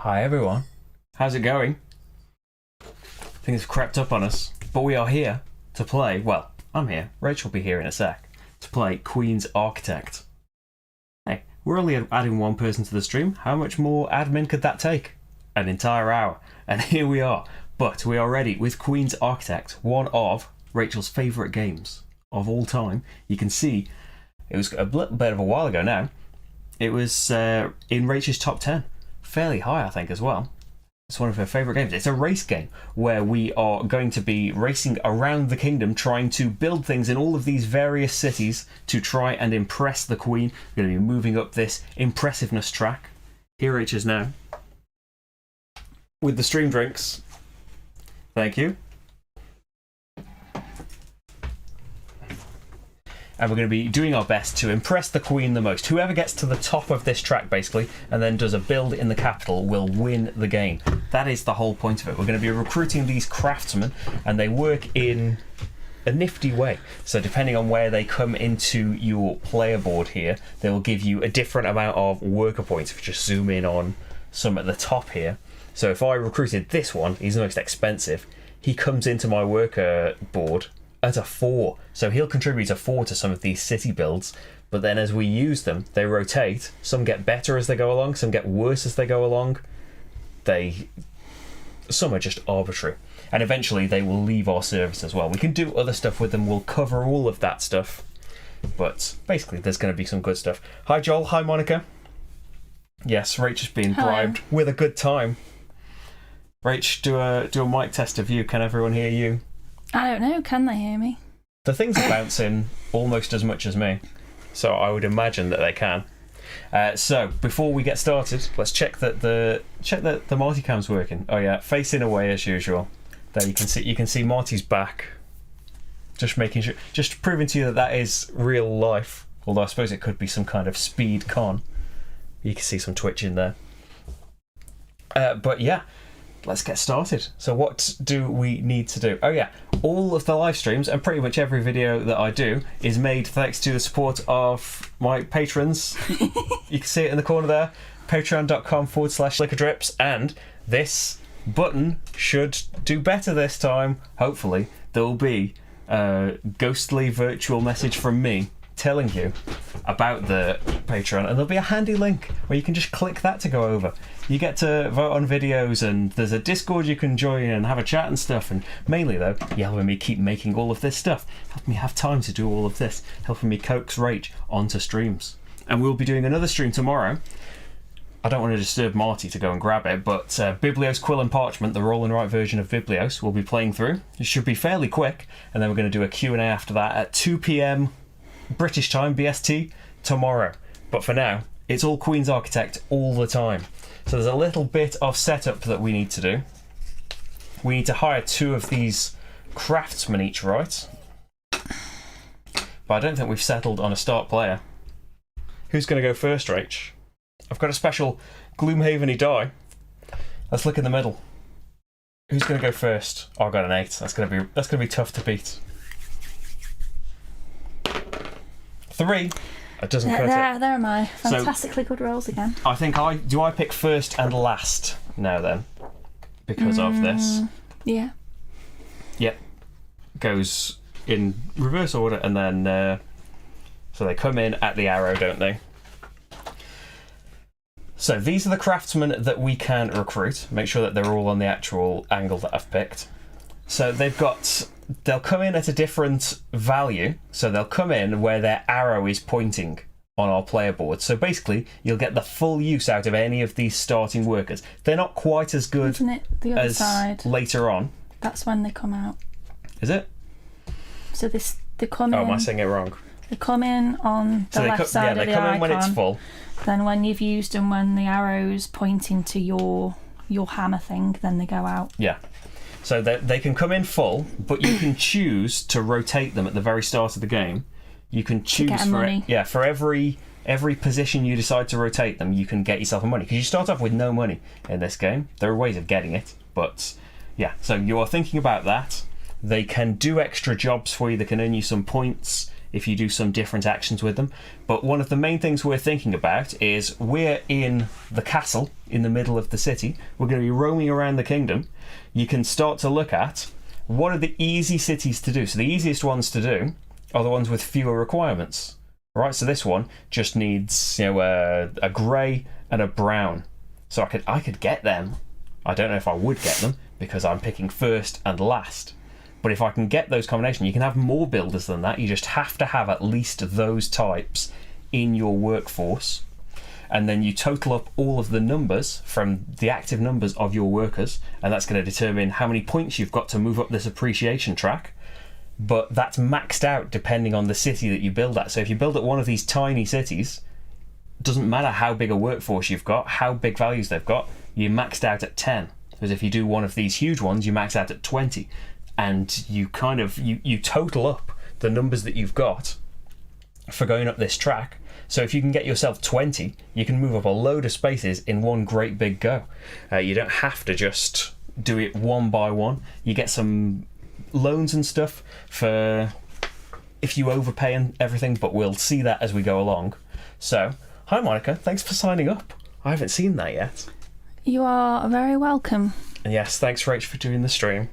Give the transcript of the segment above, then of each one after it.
Hi everyone, how's it going? Things have crept up on us, but we are here to play, well, I'm here, Rachel will be here in a sec, to play Queen's Architect. Hey, we're only adding one person to the stream, how much more admin could that take? An entire hour, and here we are. But we are ready with Queen's Architect, one of Rachel's favourite games of all time. You can see, it was a bit of a while ago now, it was in Rachel's top 10. Fairly high, I think, as well. It's one of her favourite games. It's a race game where we are going to be racing around the kingdom, trying to build things in all of these various cities to try and impress the Queen. We're going to be moving up this impressiveness track. Here H is now. With the stream drinks. Thank you. And we're going to be doing our best to impress the Queen the most. Whoever gets to the top of this track, basically, and then does a build in the capital will win the game. That is the whole point of it. We're going to be recruiting these craftsmen, and they work in a nifty way. So depending on where they come into your player board here, they will give you a different amount of worker points. If you just zoom in on some at the top here. So if I recruited this one, he's the most expensive, he comes into my worker board at a 4, so he'll contribute a 4 to some of these city builds, but then as we use them, they rotate. Some get better as they go along, some get worse as they go along. Some are just arbitrary, and eventually they will leave our service as well. We can do other stuff with them, we'll cover all of that stuff, but basically there's going to be some good stuff. Hi Joel, hi Monica. Yes, Rach has been bribed with a good time. Rach, do a mic test of you. Can everyone hear you? I don't know, can they hear me? The things are bouncing almost as much as me, so I would imagine that they can. So before we get started, let's check that the multicam's working. Oh yeah, facing away as usual. There you can see Marty's back. Just making sure, just proving to you that that is real life. Although I suppose it could be some kind of speed con. You can see some twitch in there. But yeah. Let's get started. So what do we need to do? Oh yeah, all of the live streams and pretty much every video that I do is made thanks to the support of my patrons. You can see it in the corner there, patreon.com/slickerdrips, and this button should do better this time. Hopefully there will be a ghostly virtual message from me telling you about the Patreon, and there'll be a handy link where you can just click that to go over. You get to vote on videos, and there's a Discord you can join and have a chat and stuff, and mainly though, you're helping me keep making all of this stuff, helping me have time to do all of this, helping me coax Rach onto streams. And we'll be doing another stream tomorrow. I don't want to disturb Marty to go and grab it, but Biblios Quill and Parchment, the roll and write version of Biblios, we'll be playing through. It should be fairly quick, and then we're going to do a Q&A after that at 2 PM British time, BST, tomorrow. But for now, it's all Queen's Architect all the time. So there's a little bit of setup that we need to do. We need to hire 2 of these craftsmen each, right? But I don't think we've settled on a start player. Who's going to go first, Rach? I've got a special Gloomhaven-y die. Let's look in the middle. Who's going to go first? Oh, I got an 8. That's going to be tough to beat. 3. It doesn't cut it. There am I. Fantastically good rolls again. I think I pick first and last now then, because of this. Yeah. Yep. Goes in reverse order, and then so they come in at the arrow, don't they? So these are the craftsmen that we can recruit. Make sure that they're all on the actual angle that I've picked. So they'll come in at a different value. So they'll come in where their arrow is pointing on our player board. So basically, you'll get the full use out of any of these starting workers. They're not quite as good Isn't it the other as side? Later on. That's when they come out. Is it? So they come in. Oh, am I saying it wrong? They come in on the left side of the icon. Yeah, they come in when it's full. Then when you've used them, when the arrow's pointing to your hammer thing, then they go out. Yeah. So they can come in full, but you can choose to rotate them at the very start of the game. You can choose for every position you decide to rotate them, you can get yourself a money. Because you start off with no money in this game. There are ways of getting it, but yeah. So you are thinking about that. They can do extra jobs for you. They can earn you some points if you do some different actions with them. But one of the main things we're thinking about is we're in the castle in the middle of the city. We're going to be roaming around the kingdom. You can start to look at what are the easy cities to do. So the easiest ones to do are the ones with fewer requirements. Right, so this one just needs, you know, a grey and a brown. So I could get them. I don't know if I would get them because I'm picking first and last. But if I can get those combinations, you can have more builders than that. You just have to have at least those types in your workforce. And then you total up all of the numbers from the active numbers of your workers, and that's going to determine how many points you've got to move up this appreciation track. But that's maxed out depending on the city that you build at. So if you build at one of these tiny cities, it doesn't matter how big a workforce you've got, how big values they've got, you're maxed out at 10. Because if you do one of these huge ones, you max out at 20. And you kind of you total up the numbers that you've got for going up this track. So if you can get yourself 20, you can move up a load of spaces in one great big go. You don't have to just do it one by one. You get some loans and stuff for if you overpay and everything, but we'll see that as we go along. So, hi Monica, thanks for signing up. I haven't seen that yet. You are very welcome. And yes, thanks Rach for doing the stream.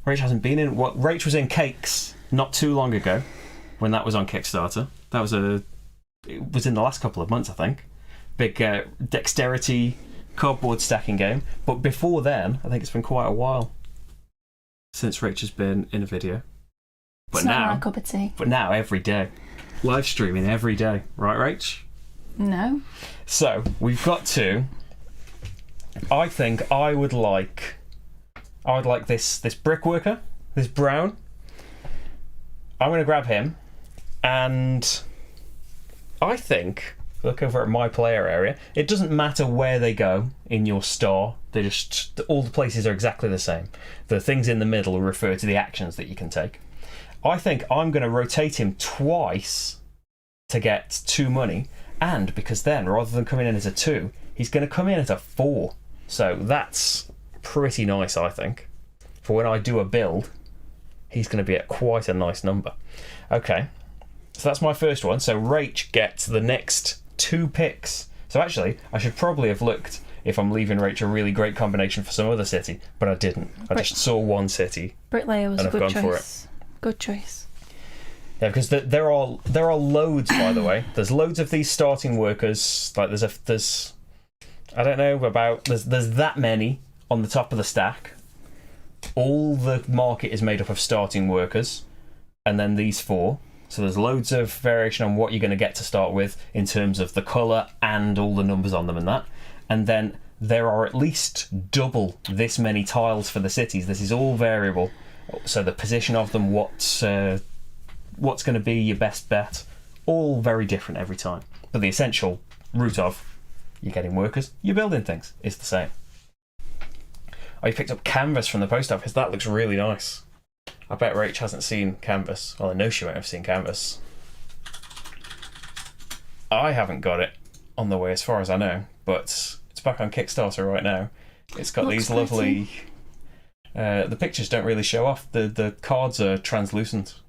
Rach hasn't been in. What Rach was in Cakes not too long ago, when that was on Kickstarter. That was it was in the last couple of months, I think. Big dexterity cardboard stacking game. But before then, I think it's been quite a while since Rach has been in a video. But It's not now, my cup of tea. But now every day, live streaming every day, right, Rach? No. So we've got to. I think I would like this brick worker, this brown. I'm going to grab him, and I think, look over at my player area, it doesn't matter where they go in your star, all the places are exactly the same. The things in the middle refer to the actions that you can take. I think I'm going to rotate him twice to get 2 money, and because then, rather than coming in as a 2, he's going to come in at a 4. So that's pretty nice, I think. For when I do a build, he's going to be at quite a nice number. Okay, so that's my first one. So Rach gets the next 2 picks. So actually, I should probably have looked if I'm leaving Rach a really great combination for some other city, but I didn't. I just saw one city. Bricklayer was a good choice. For it. Good choice. Yeah, because there are loads, by the way. There's loads of these starting workers. Like there's I don't know about there's that many on the top of the stack. All the market is made up of starting workers, and then these 4. So there's loads of variation on what you're going to get to start with in terms of the colour and all the numbers on them and that. And then there are at least double this many tiles for the cities. This is all variable. So the position of them, what's going to be your best bet, all very different every time. But the essential root of you're getting workers, you're building things is the same. Oh, you picked up canvas from the post office. That looks really nice. I bet Rach hasn't seen canvas. Well, I know she won't have seen canvas. I haven't got it on the way as far as I know, but it's back on Kickstarter right now. It's got these lovely... the pictures don't really show off. The cards are translucent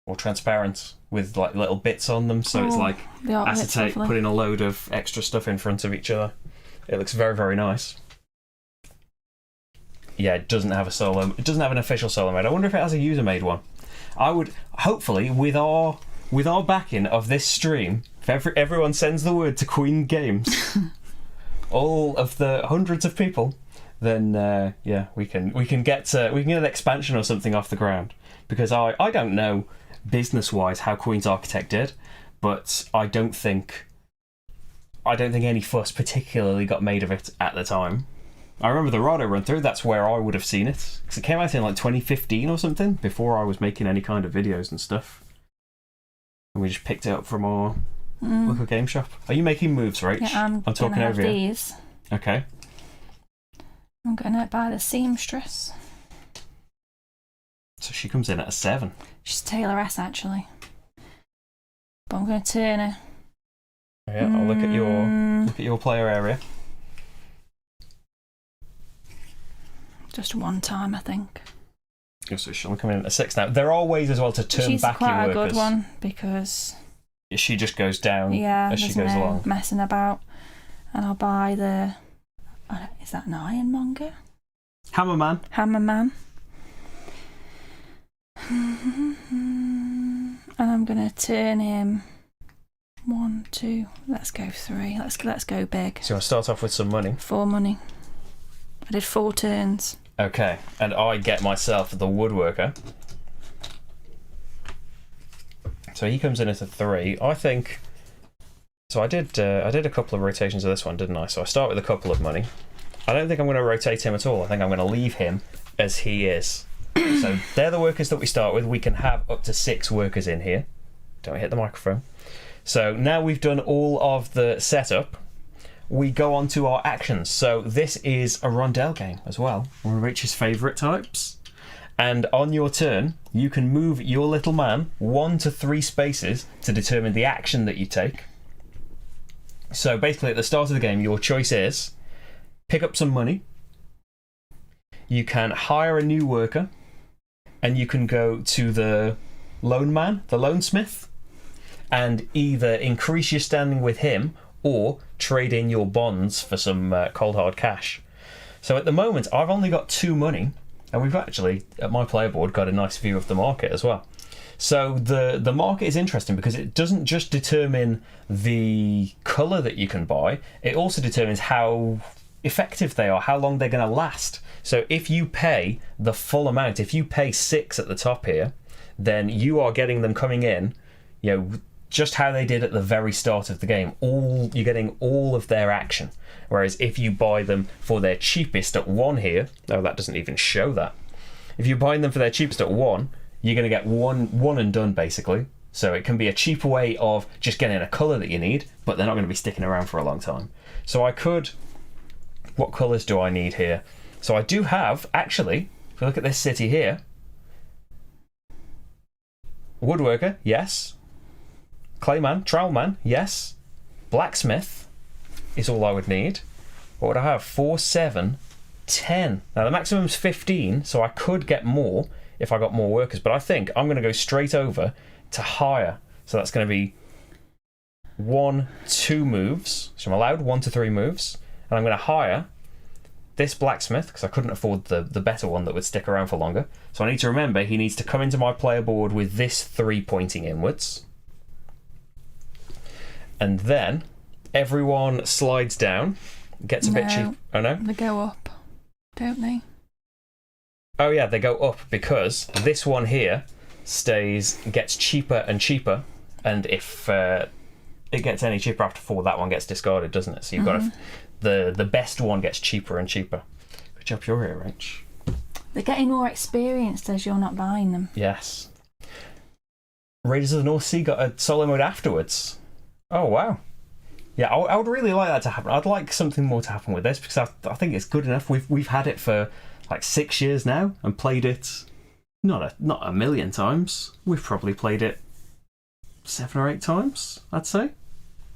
or transparent with like little bits on them, so it's like acetate putting a load of extra stuff in front of each other. It looks very, very nice. Yeah, it doesn't have a solo. It doesn't have an official solo mode. I wonder if it has a user-made one. I would hopefully with our backing of this stream, if everyone sends the word to Queen Games, all of the hundreds of people, then yeah, we can get an expansion or something off the ground. Because I don't know business-wise how Queen's Architect did, but I don't think any fuss particularly got made of it at the time. I remember the Rado run through, that's where I would have seen it. Because it came out in like 2015 or something, before I was making any kind of videos and stuff. And we just picked it up from our local game shop. Are you making moves, Rach? Yeah, I'm talking over you. These. Okay. I'm going to buy the seamstress. So she comes in at a 7. She's Taylor S actually. But I'm going to turn her. Yeah, I'll look at your player area. Just one time, I think. So she's only coming in at 6 now. There are ways as well to turn She's back your quite workers. a good one because She just goes down as she there's goes no along. messing about. And I'll buy the... is that an ironmonger? Hammerman. Hammerman. And I'm going to turn him 1, 2, let's go 3. Let's go big. So you want to start off with some money. 4 money. I did 4 turns. Okay, and I get myself the woodworker. So he comes in at a 3. I think... So I did a couple of rotations of this one, didn't I? So I start with a couple of money. I don't think I'm going to rotate him at all. I think I'm going to leave him as he is. So they're the workers that we start with. We can have up to 6 workers in here. Don't hit the microphone. So now we've done all of the setup, we go on to our actions. So this is a rondel game as well, one of Rich's favourite types. And on your turn, you can move your little man 1 to 3 spaces to determine the action that you take. So basically at the start of the game, your choice is pick up some money, you can hire a new worker, and you can go to the lone man, the lonesmith, and either increase your standing with him or trade in your bonds for some cold hard cash. So at the moment, I've only got 2 money, and we've actually, at my player board, got a nice view of the market as well. So the market is interesting because it doesn't just determine the colour that you can buy, it also determines how effective they are, how long they're going to last. So if you pay the full amount, if you pay 6 at the top here, then you are getting them coming in, you know, just how they did at the very start of the game. You're getting all of their action. Whereas if you buy them for their cheapest at 1 here, no, that doesn't even show that. If you're buying them for their cheapest at 1, you're going to get one and done basically. So it can be a cheaper way of just getting a colour that you need, but they're not going to be sticking around for a long time. So I could... What colours do I need here? So I do have, actually, if you look at this city here, woodworker, yes. Clayman, trowelman, yes. Blacksmith is all I would need. What would I have? 4, 7, 10. Now the maximum's 15, so I could get more if I got more workers, but I think I'm going to go straight over to hire. So that's going to be 1, 2 moves. So I'm allowed 1 to 3 moves. And I'm going to hire this blacksmith because I couldn't afford the better one that would stick around for longer. So I need to remember he needs to come into my player board with this 3 pointing inwards. And then everyone slides down, gets a bit cheap. Oh no? They go up, don't they? Oh yeah, they go up because this one here gets cheaper and cheaper, and if it gets any cheaper after 4, that one gets discarded, doesn't it? So you've got the best one gets cheaper and cheaper. Good job you're here, Rach. They're getting more experienced as you're not buying them. Yes. Raiders of the North Sea got a solo mode afterwards. Oh wow. Yeah, I would really like that to happen. I'd like something more to happen with this because I think it's good enough. We've had it for like 6 years now and played it not a million times. We've probably played it 7 or 8 times, I'd say,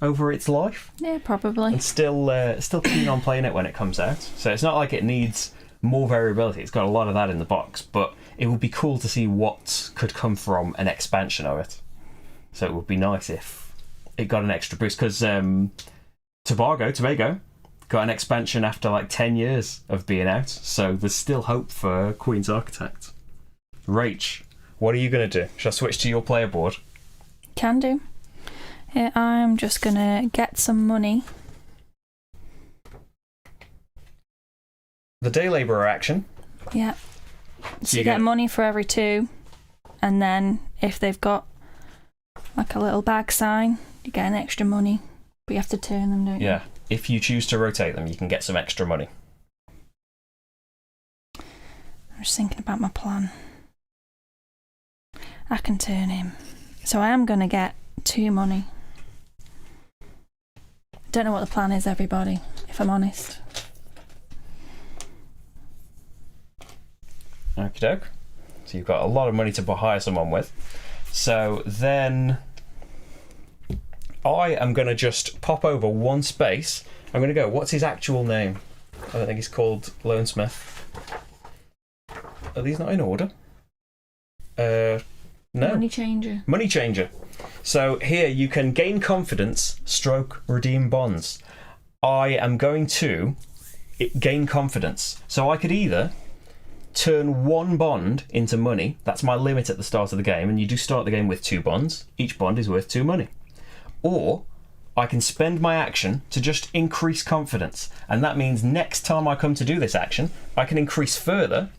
over its life. Yeah, probably. And still keen on playing it when it comes out. So it's not like it needs more variability. It's got a lot of that in the box, but it would be cool to see what could come from an expansion of it. So it would be nice if it got an extra boost because Tobago got an expansion after like 10 years of being out. So there's still hope for Queen's Architect. Rach, what are you going to do? Shall I switch to your player board? Can do. Yeah, I'm just going to get some money. The day labourer action. Yeah. So you get money for every 2. And then if they've got like a little bag sign, you get an extra money. But you have to turn them, don't you? Yeah. If you choose to rotate them, you can get some extra money. I'm just thinking about my plan. I can turn him. So I am going to get 2 money. Don't know what the plan is, everybody, if I'm honest. Okie doke. So you've got a lot of money to hire someone with. So then I am going to just pop over 1 space. I'm going to go, what's his actual name? I don't think he's called Lonesmith. Are these not in order? No. Money changer. Money changer. So here you can gain confidence, stroke, redeem bonds. I am going to gain confidence. So I could either turn 1 bond into money. That's my limit at the start of the game, and you do start the game with 2 bonds. Each bond is worth 2 money. Or I can spend my action to just increase confidence, and that means next time I come to do this action, I can increase further.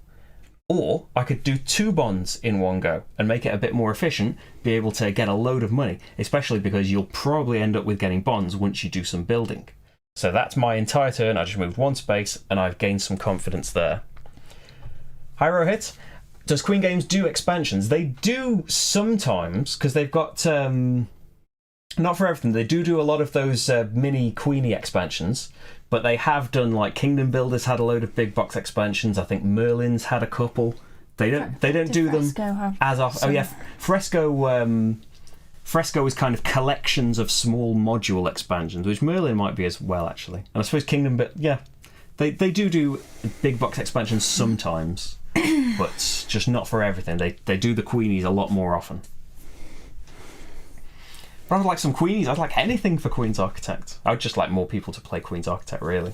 Or I could do 2 bonds in one go and make it a bit more efficient, be able to get a load of money, especially because you'll probably end up with getting bonds once you do some building. So that's my entire turn. I just moved 1 space and I've gained some confidence there. Hi Rohit. Does Queen Games do expansions? They do sometimes, because they've got, not for everything, they do a lot of those mini Queenie expansions. But they have done, like, Kingdom Builders had a load of big box expansions. I think Merlin's had a couple. They don't do them as often. Oh yeah, Fresco is kind of collections of small module expansions, which Merlin might be as well, actually. And I suppose they do big box expansions sometimes, but just not for everything. They do the Queenies a lot more often. But I would like some Queenies. I'd like anything for Queen's Architect. I would just like more people to play Queen's Architect, really.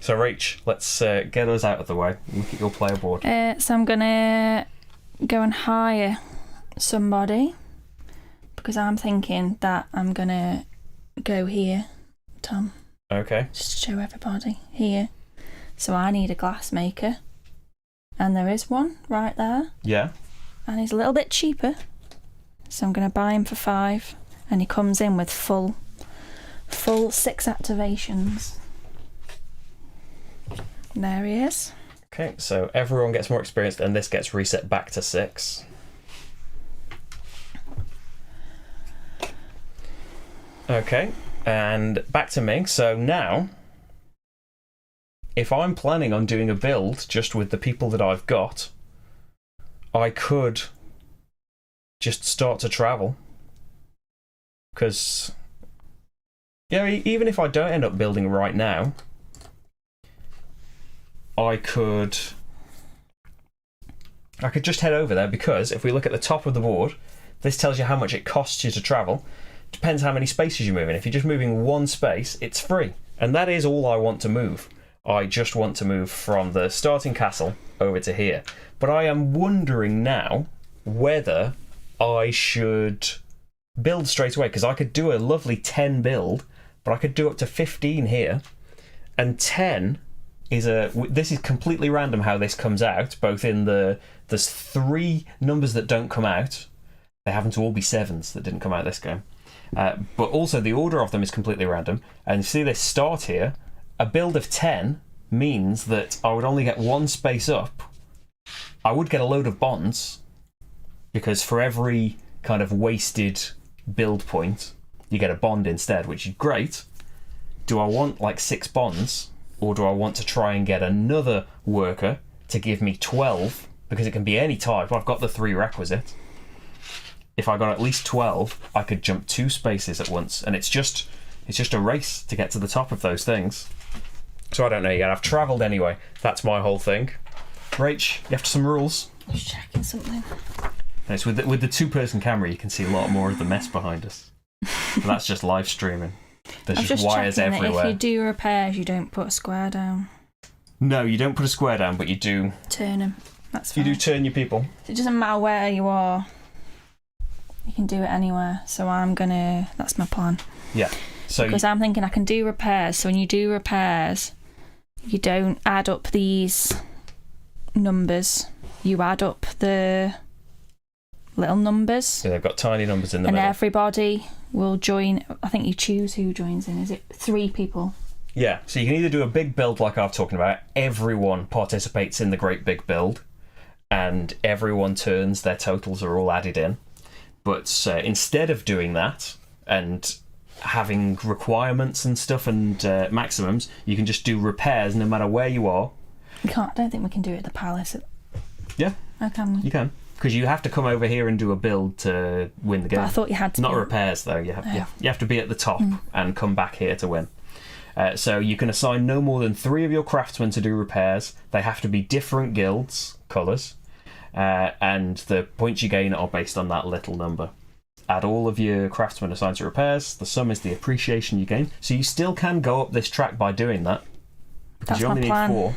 So, Rach, let's get us out of the way and look at your player board. So I'm going to go and hire somebody, because I'm thinking that I'm going to go here, Tom. Okay. Just to show everybody. Here. So I need a glass maker. And there is one right there. Yeah. And he's a little bit cheaper. So I'm going to buy him for 5. And he comes in with full 6 activations. There he is. Okay, so everyone gets more experience and this gets reset back to 6. Okay, and back to me. So now, if I'm planning on doing a build just with the people that I've got, I could just start to travel. Because, even if I don't end up building right now, I could just head over there, because if we look at the top of the board, this tells you how much it costs you to travel. Depends how many spaces you move in. If you're just moving 1 space, it's free. And that is all I want to move. I just want to move from the starting castle over to here. But I am wondering now whether I should build straight away, because I could do a lovely 10 build, but I could do up to 15 here, and 10 is this is completely random how this comes out, both in there's 3 numbers that don't come out. They happen to all be 7s that didn't come out this game, but also the order of them is completely random. And you see this start here, a build of 10 means that I would only get 1 space up. I would get a load of bonds, because for every kind of wasted build point you get a bond instead, which is great. Do I want like 6 bonds, or do I want to try and get another worker to give me 12, because it can be any type? I've got the 3 requisite. If I got at least 12, I could jump 2 spaces at once, and it's just a race to get to the top of those things. So I don't know yet. I've travelled anyway. That's my whole thing. Rach, you have some rules. Just checking something. It's with the 2-person camera, you can see a lot more of the mess behind us. And that's just live streaming. There's just wires everywhere. If you do repairs, you don't put a square down. No, you don't put a square down, but you do turn them. That's fine. You do turn your people. It doesn't matter where you are. You can do it anywhere. So that's my plan. Yeah. So because I'm thinking I can do repairs. So when you do repairs, you don't add up these numbers. You add up the little numbers. So they've got tiny numbers in the middle. And everybody will join. I think you choose who joins in. Is it 3 people? Yeah. So you can either do a big build like I've talking about. Everyone participates in the great big build, and everyone turns. Their totals are all added in. But instead of doing that and having requirements and stuff and maximums, you can just do repairs no matter where you are. You can't. I don't think we can do it at the palace. Yeah. Oh, can we? You can. Because you have to come over here and do a build to win the game. But I thought you had to. Not repairs, though. You have to be at the top and come back here to win. So you can assign no more than 3 of your craftsmen to do repairs. They have to be different guilds, colours. and the points you gain are based on that little number. Add all of your craftsmen assigned to repairs. The sum is the appreciation you gain. So you still can go up this track by doing that. Because That's you only my plan. need 4.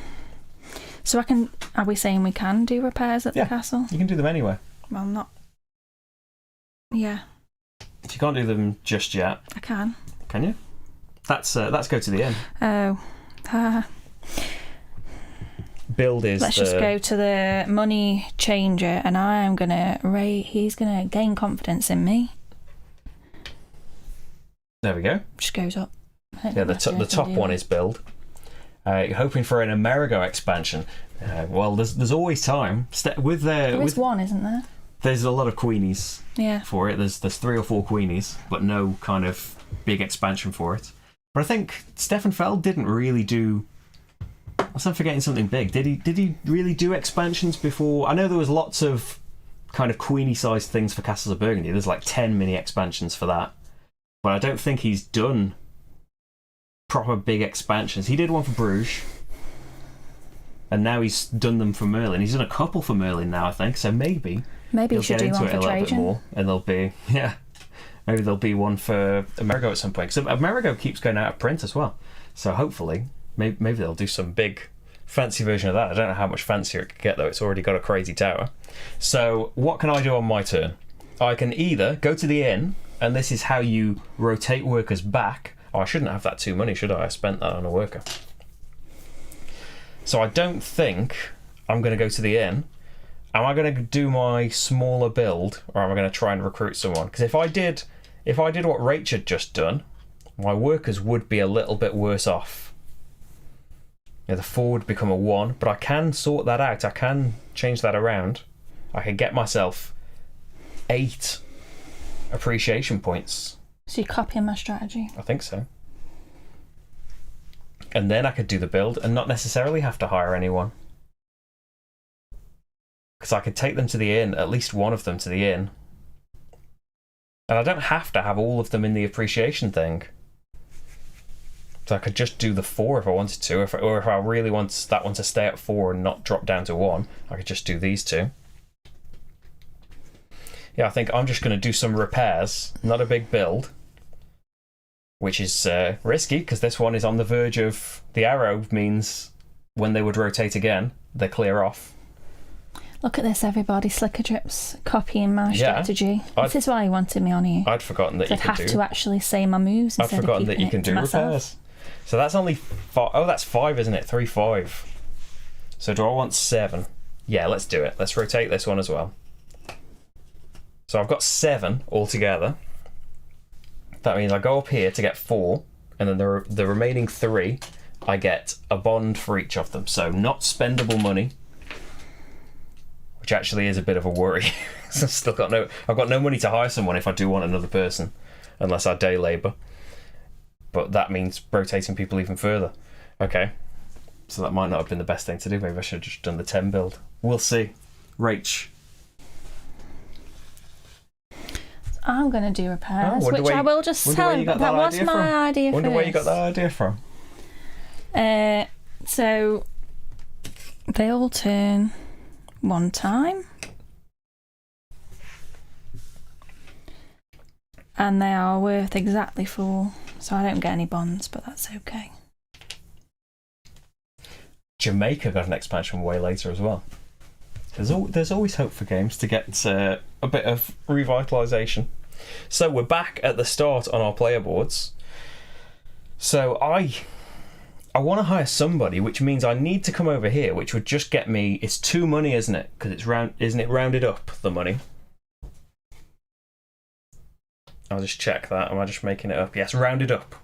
So are we saying we can do repairs at the castle? You can do them anywhere. Well, not. Yeah. If you can't do them just yet. I can. Can you? Let's go to the inn. Oh. Build is Let's just go to the money changer, and I am gonna he's gonna gain confidence in me. There we go. Just goes up. Yeah, the top one is build. You're hoping for an Amerigo expansion. Well, there's always time. There is one, isn't there? There's a lot of queenies Yeah. for it. There's 3 or 4 queenies, but no kind of big expansion for it. But I think Stefan Feld didn't really do. Unless I'm forgetting something big. Did he really do expansions before? I know there was lots of kind of queenie-sized things for Castles of Burgundy. There's like 10 mini expansions for that. But I don't think he's done proper big expansions. He did one for Bruges. And now he's done them for Merlin. He's done a couple for Merlin now, I think. So maybe he should do one for Trajan. More, and there'll be maybe there'll be one for Amerigo at some point. Because Amerigo keeps going out of print as well. So hopefully, maybe they'll do some big fancy version of that. I don't know how much fancier it could get though. It's already got a crazy tower. So what can I do on my turn? I can either go to the inn, and this is how you rotate workers back. Oh, I shouldn't have that 2 money, should I? I spent that on a worker. So I don't think I'm going to go to the inn. Am I going to do my smaller build, or am I going to try and recruit someone? Because if I did what Rach had just done, my workers would be a little bit worse off. Yeah, the 4 would become a 1, but I can sort that out. I can change that around. I can get myself 8 appreciation points. So you're copying my strategy? I think so. And then I could do the build and not necessarily have to hire anyone. Because I could take them to the inn, at least one of them to the inn. And I don't have to have all of them in the appreciation thing. So I could just do the 4 if I wanted to, or if I really want that one to stay at 4 and not drop down to 1, I could just do these 2. Yeah, I think I'm just going to do some repairs, not a big build. Which is risky, because this one is on the verge of... The arrow means when they would rotate again, they clear off. Look at this, everybody. Slickerdrips copying my strategy. This is why he wanted me on here. I'd forgotten that you could do... I'd have to actually say my moves instead of keeping it to myself. I'd forgotten that you can do repairs. So that's only 5... Oh, that's 5, isn't it? 3, 5. So do I want 7? Yeah, let's do it. Let's rotate this one as well. So I've got 7 altogether. That means I go up here to get 4, and then the remaining 3, I get a bond for each of them. So not spendable money, which actually is a bit of a worry. So I've got no money to hire someone if I do want another person, unless I day labour. But that means rotating people even further. Okay, so that might not have been the best thing to do. Maybe I should have just done the 10 build. We'll see. Rach. I'm going to do repairs, which I will just tell him. That was my idea first. Wonder where you got that idea from. So they all turn 1 time. And they are worth exactly 4. So I don't get any bonds, but that's okay. Jamaica got an expansion way later as well. There's always hope for games to get a bit of revitalisation. So we're back at the start on our player boards. So I want to hire somebody, which means I need to come over here, which would just get me... It's 2 money, isn't it? Because isn't it rounded up, the money? I'll just check that. Am I just making it up? Yes, rounded up.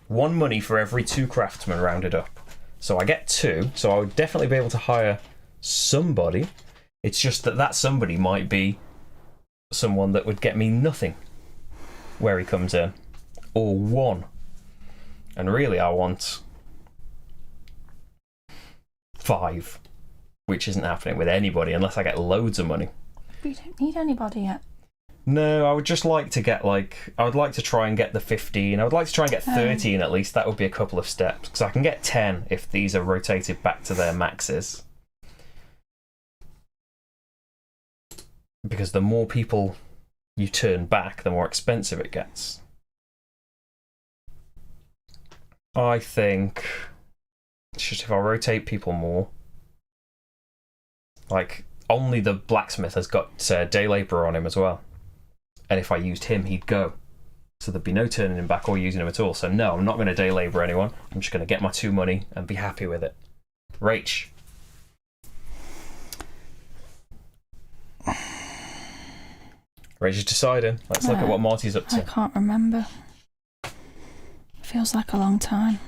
1 money for every 2 craftsmen rounded up. So I get 2, so I would definitely be able to hire somebody. It's just that somebody might be someone that would get me nothing where he comes in, or 1. And really I want 5, which isn't happening with anybody unless I get loads of money. We don't need anybody yet. No, I would just like to get I would like to try and get the 15. I would like to try and get 13 at least. That would be a couple of steps, because I can get 10 if these are rotated back to their maxes. because the more people you turn back, the more expensive it gets. I think it's just if I rotate people more, like only the blacksmith has got day labourer on him as well, and if I used him, he'd go. So there'd be no turning him back or using him at all. So no, I'm not going to day labour anyone. I'm just going to get my 2 money and be happy with it. Rach. Rach is deciding. Let's look at what Marty's up to. I can't remember. Feels like a long time.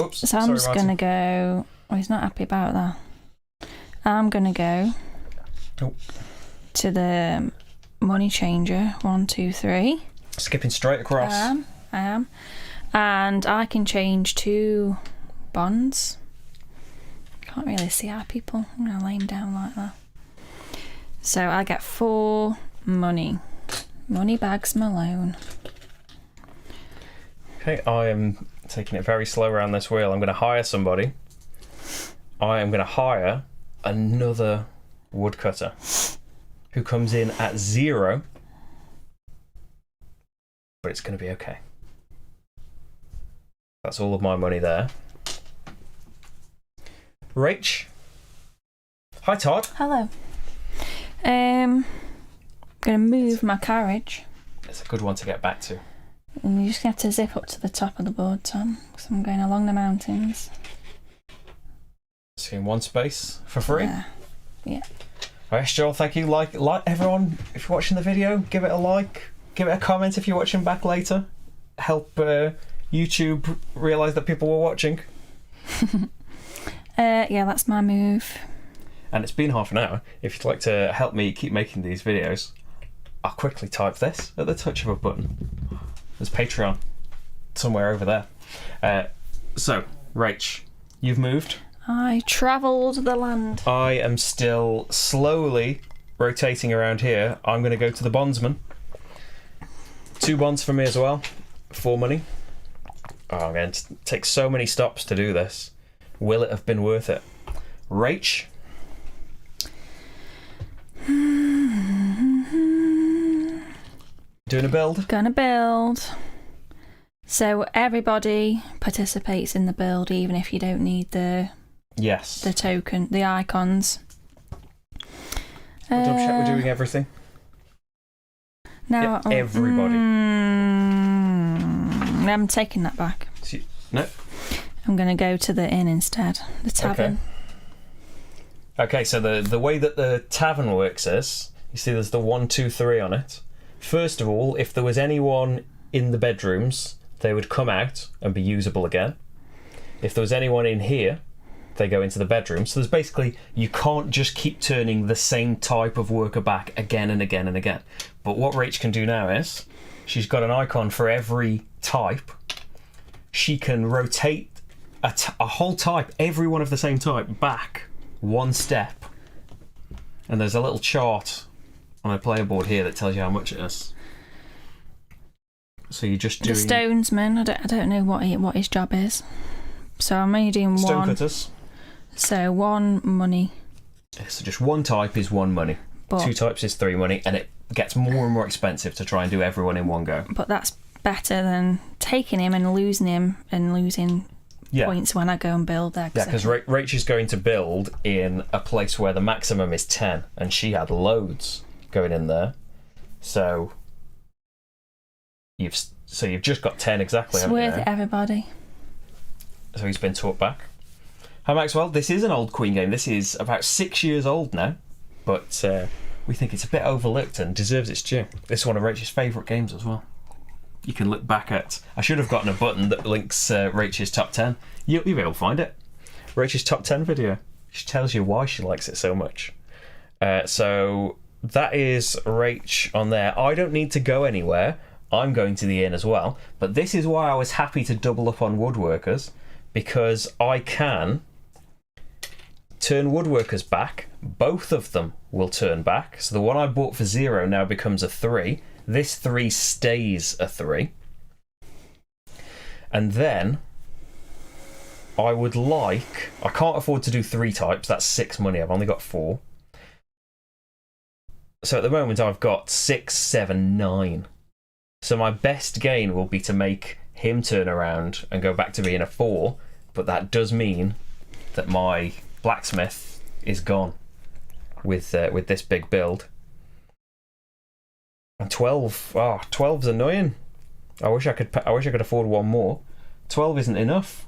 Oops. So I'm just going to go... Oh, he's not happy about that. I'm going to go to the money changer. 1, 2, 3. Skipping straight across. I am. And I can change 2 bonds. Can't really see our people. I'm going to lay him down like that. So I get 4 money. Money bags Malone. Okay, I am taking it very slow around this wheel. I'm going to hire somebody. I am going to hire another woodcutter who comes in at 0, but it's going to be okay. That's all of my money there. Rach. Hi, Todd. Hello. I'm going to move my carriage. It's a good one to get back to. And you're just going to have to zip up to the top of the board, Tom, because I'm going along the mountains. So in one space for free? Yeah. Alright, Joel, thank you. Like everyone, if you're watching the video, give it a like. Give it a comment if you're watching back later. Help YouTube realise that people were watching. Yeah, that's my move. And it's been half an hour. If you'd like to help me keep making these videos, I'll quickly type this at the touch of a button. There's Patreon somewhere over there. So, Rach, you've moved. I travelled the land. I am still slowly rotating around here. I'm going to go to the bondsman. 2 bonds for me as well. 4 money. Oh, I'm going to take so many stops to do this. Will it have been worth it? Rach. Doing a build? Gonna build. So everybody participates in the build, even if you don't need the token, the icons. Double check we're doing everything. Now everybody. I'm taking that back. No. I'm gonna go to the inn instead, the tavern. Okay, so the way that the tavern works is, you see there's the 1, 2, 3 on it. First of all, if there was anyone in the bedrooms, they would come out and be usable again. If there was anyone in here, they go into the bedroom. So there's basically, you can't just keep turning the same type of worker back again and again and again. But what Rach can do now is, she's got an icon for every type. She can rotate a whole type, every one of the same type, back 1 step. And there's a little chart on a player board here that tells you how much it is. So you're just doing... The stonesman, I don't know what his job is. So I'm only doing Stonecutters. So 1 money. So just 1 type is 1 money. But 2 types is 3 money, and it gets more and more expensive to try and do everyone in one go. But that's better than taking him and losing points when I go and build there. Yeah, because Rach is going to build in a place where the maximum is 10, and she had loads going in there. So you've just got 10 exactly. It's worth it, everybody. So he's been taught back. Hi Maxwell, this is an old Queen game. This is about 6 years old now, but we think it's a bit overlooked and deserves its due. This is one of Rach's favourite games as well. You can look back at... I should have gotten a button that links Rach's top 10. You'll be able to find it. Rach's top 10 video. She tells you why she likes it so much. So that is Rach on there. I don't need to go anywhere. I'm going to the inn as well. But this is why I was happy to double up on woodworkers, because I can turn woodworkers back. Both of them will turn back. So the one I bought for 0 now becomes a 3. This 3 stays a 3. And then I would like... I can't afford to do 3 types. That's 6 money. I've only got 4. So at the moment I've got 6, 7, 9. So my best gain will be to make him turn around and go back to being a 4, but that does mean that my blacksmith is gone with this big build. And 12, 12's annoying. I wish I could afford one more. 12 isn't enough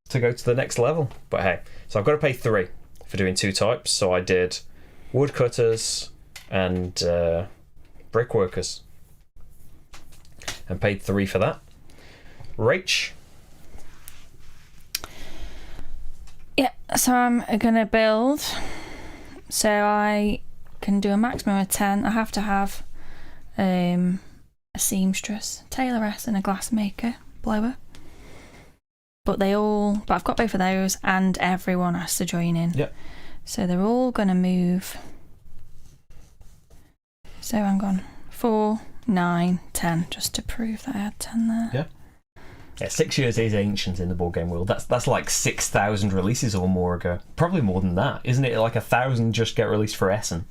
to go to the next level. But hey, so I've got to pay 3 for doing 2 types. So I did woodcutters and brickworkers, and paid 3 for that. Rach. Yeah, so I'm gonna build. So I can do a maximum of 10. I have to have a seamstress, tailoress, and a glassmaker, blower. But I've got both of those, and everyone has to join in. Yep. So they're all gonna move. So I'm gone 4, 9, 10, just to prove that I had 10 there. Yeah. Yeah, 6 years is ancient in the board game world. That's like 6,000 releases or more ago. Probably more than that, isn't it? Like 1,000 just get released for Essen.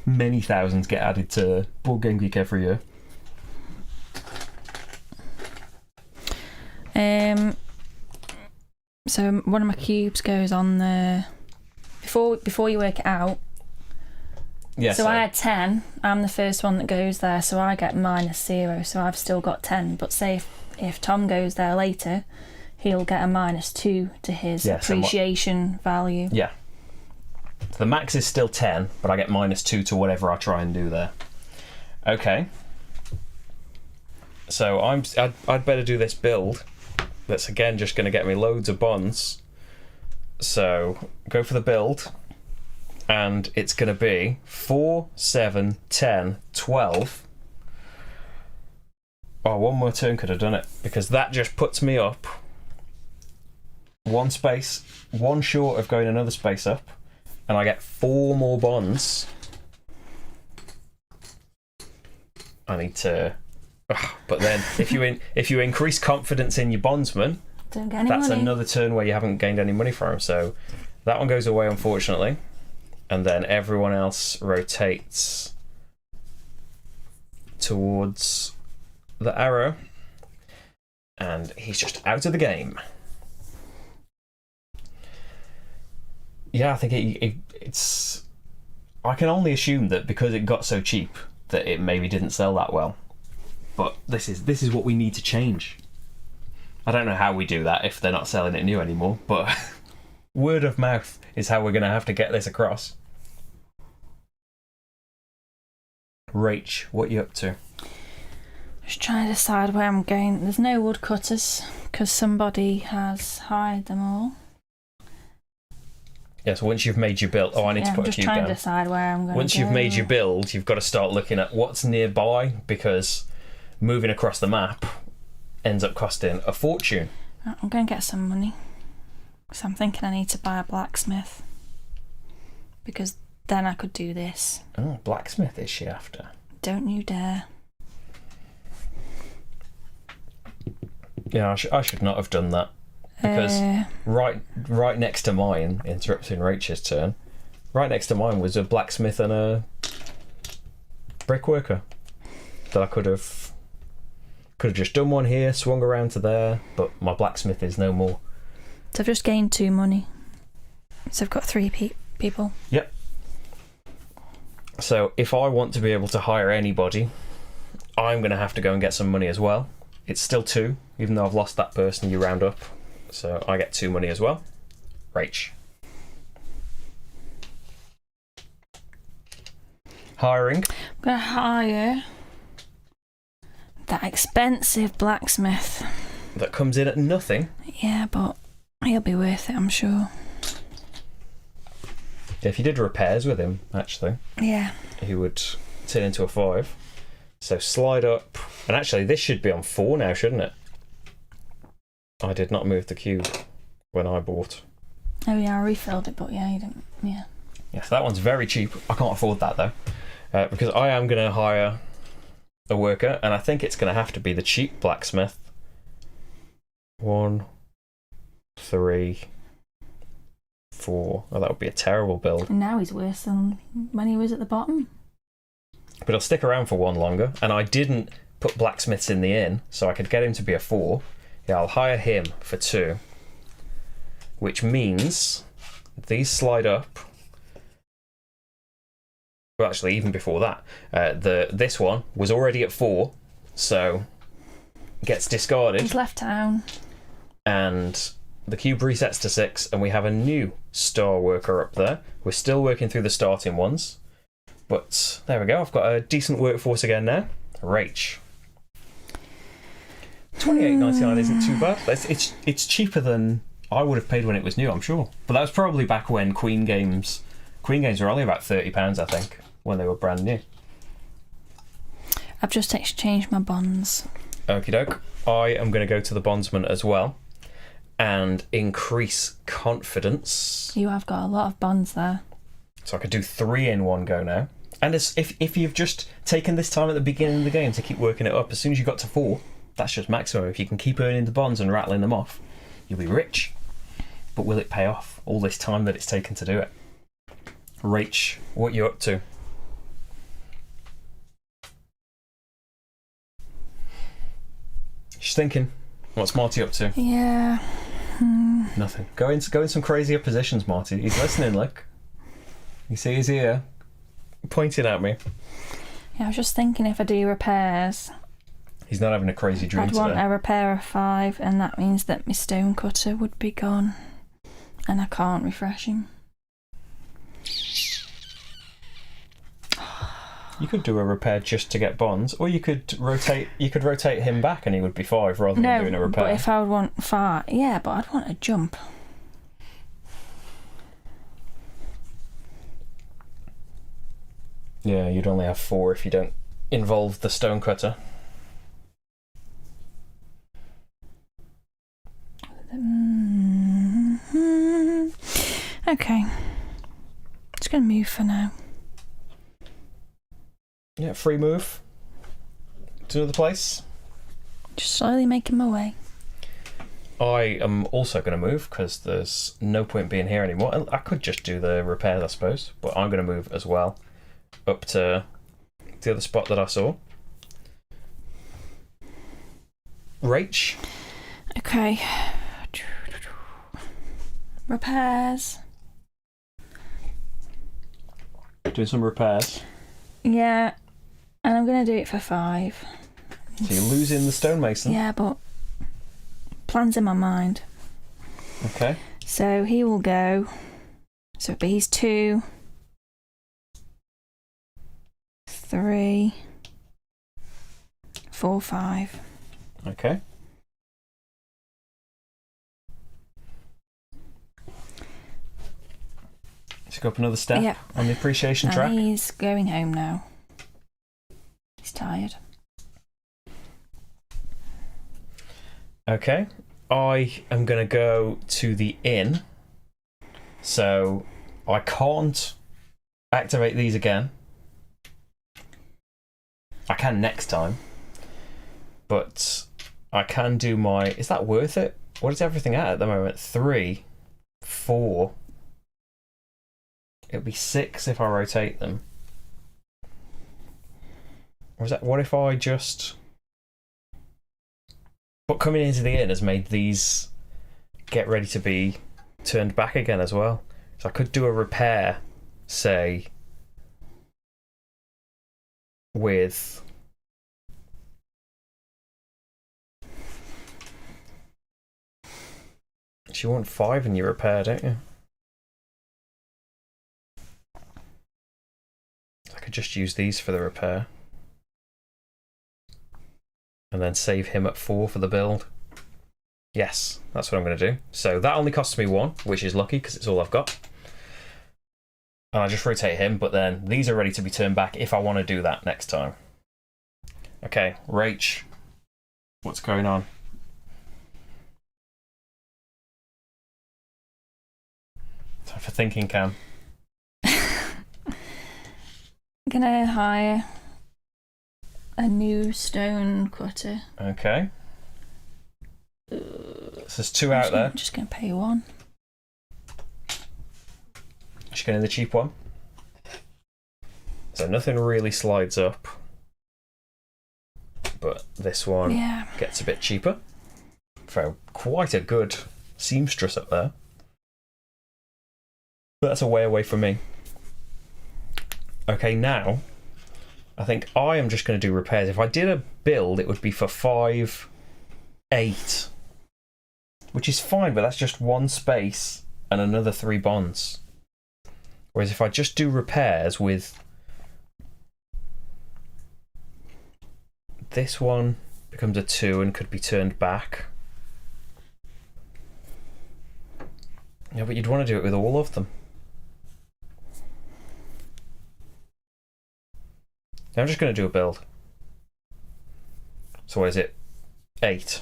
Many thousands get added to Board Game Geek every year. So one of my cubes goes on the before you work it out. Yeah. So I had 10. I'm the first one that goes there, so I get -0. So I've still got 10. But say if Tom goes there later, he'll get a -2 to his appreciation value. Yeah. So the max is still 10, but I get -2 to whatever I try and do there. Okay. So I'd better do this build. That's again just going to get me loads of bonds. So go for the build, and it's going to be 4, 7, 10, 12. Oh, one more turn could have done it, because that just puts me up one space, one short of going another space up, and I get 4 more bonds. I need to... but then if you increase confidence in your bondsman, don't get any that's money. another turn where you haven't gained any money from him. So that one goes away, unfortunately. And then everyone else rotates towards the arrow. And he's just out of the game. Yeah, I think it's... I can only assume that because it got so cheap that it maybe didn't sell that well. But this is what we need to change. I don't know how we do that if they're not selling it new anymore, but word of mouth is how we're going to have to get this across. Rach, what are you up to? Just trying to decide where I'm going. There's no woodcutters because somebody has hired them all. Yeah, so once you've made your build... Oh, I need to put a cube down. I'm just trying to decide where I'm going Once to go. you've made your build, you've got to start looking at what's nearby, because moving across the map ends up costing a fortune. I'm going to get some money. So I'm thinking I need to buy a blacksmith. Because then I could do this. Oh, blacksmith is she after? Don't you dare. Yeah, I should not have done that. Because right next to mine, interrupting Rachel's turn, right next to mine was a blacksmith and a brickworker that I could have just done one here, swung around to there, but my blacksmith is no more. So I've just gained 2 money. So I've got 3 people. Yep. So if I want to be able to hire anybody, I'm going to have to go and get some money as well. It's still 2, even though I've lost that person you round up. So I get 2 money as well. Rach. Hiring. I'm going to hire that expensive blacksmith. That comes in at nothing. Yeah, but he'll be worth it, I'm sure. Yeah, if you did repairs with him, actually, Yeah. he would turn into a 5. So slide up. And actually, this should be on 4 now, shouldn't it? I did not move the cube when I bought. Oh yeah, I refilled it, but yeah, you didn't. Yeah. Yeah, so that one's very cheap. I can't afford that though, because I am going to hire a worker, and I think it's going to have to be the cheap blacksmith. 1, 3, 4. Oh, that would be a terrible build. And now he's worse than when he was at the bottom. but he'll stick around for 1 longer. And I didn't put blacksmiths in the inn, so I could get him to be a 4. Yeah, I'll hire him for 2, which means these slide up. Well, actually, even before that, this one was already at 4, so gets discarded. He's left town. And the cube resets to 6, and we have a new star worker up there. We're still working through the starting ones, but there we go. I've got a decent workforce again now. Rach. $28.99 isn't too bad. It's cheaper than I would have paid when it was new, I'm sure. But that was probably back when Queen games were only about £30, I think, when they were brand new. I've just exchanged my bonds. Okie doke. I am going to go to the bondsman as well and increase confidence. You have got a lot of bonds there. So I could do 3 in one go now. And if you've just taken this time at the beginning of the game to keep working it up, as soon as you got to 4, that's just maximum. If you can keep earning the bonds and rattling them off, you'll be rich. But will it pay off all this time that it's taken to do it? Rach, what you up to? She's thinking. What's Marty up to? Yeah. Nothing. Go in some crazier positions, Marty. He's listening, look. You see his ear pointing at me. Yeah, I was just thinking if I do repairs, He's not having a crazy dream I'd today. want a repair of 5, and that means that my stone cutter would be gone, and I can't refresh him. You could do a repair just to get bonds, or you could rotate him back and he would be 5 rather than doing a repair. But if I would want 5, yeah, but I'd want a jump. Yeah, you'd only have 4 if you don't involve the stone cutter. Okay. Just going to move for now. Yeah, free move to another place. Just slowly making my way. I am also going to move because there's no point being here anymore. I could just do the repairs, I suppose, but I'm going to move as well up to the other spot that I saw. Rach. Okay. Repairs. Doing some repairs. Yeah, and I'm going to do it for 5. So you're losing the stonemason. Yeah, but plans in my mind. Okay. So he will go. So it'll be he's 2, 3, 4, 5. Okay. Let's go up another step Yep. on the appreciation track. And he's going home now. He's tired. Okay. I am going to go to the inn. So I can't activate these again. I can next time. But I can do my... Is that worth it? What is everything at the moment? 3, 4... It'll be 6 if I rotate them. Or is that... What if I just... But coming into the inn has made these get ready to be turned back again as well. So I could do a repair, say, with... You want 5 in your repair, don't you? I could just use these for the repair. And then save him at 4 for the build. Yes, that's what I'm going to do. So that only costs me 1, which is lucky because it's all I've got. And I just rotate him, but then these are ready to be turned back if I want to do that next time. Okay, Rach. What's going on? Time for thinking, Cam. Gonna hire a new stone cutter. Okay. So there's 2 out there. I'm just gonna pay 1. Just getting the cheap one. So nothing really slides up. But this one gets a bit cheaper. For quite a good seamstress up there. But that's a way away from me. Okay, now I think I am just going to do repairs. If I did a build, it would be for 5, 8. Which is fine, but that's just one space and another 3 bonds. Whereas if I just do repairs with this one, becomes a 2 and could be turned back. Yeah, but you'd want to do it with all of them. Now I'm just going to do a build. So what is it? 8.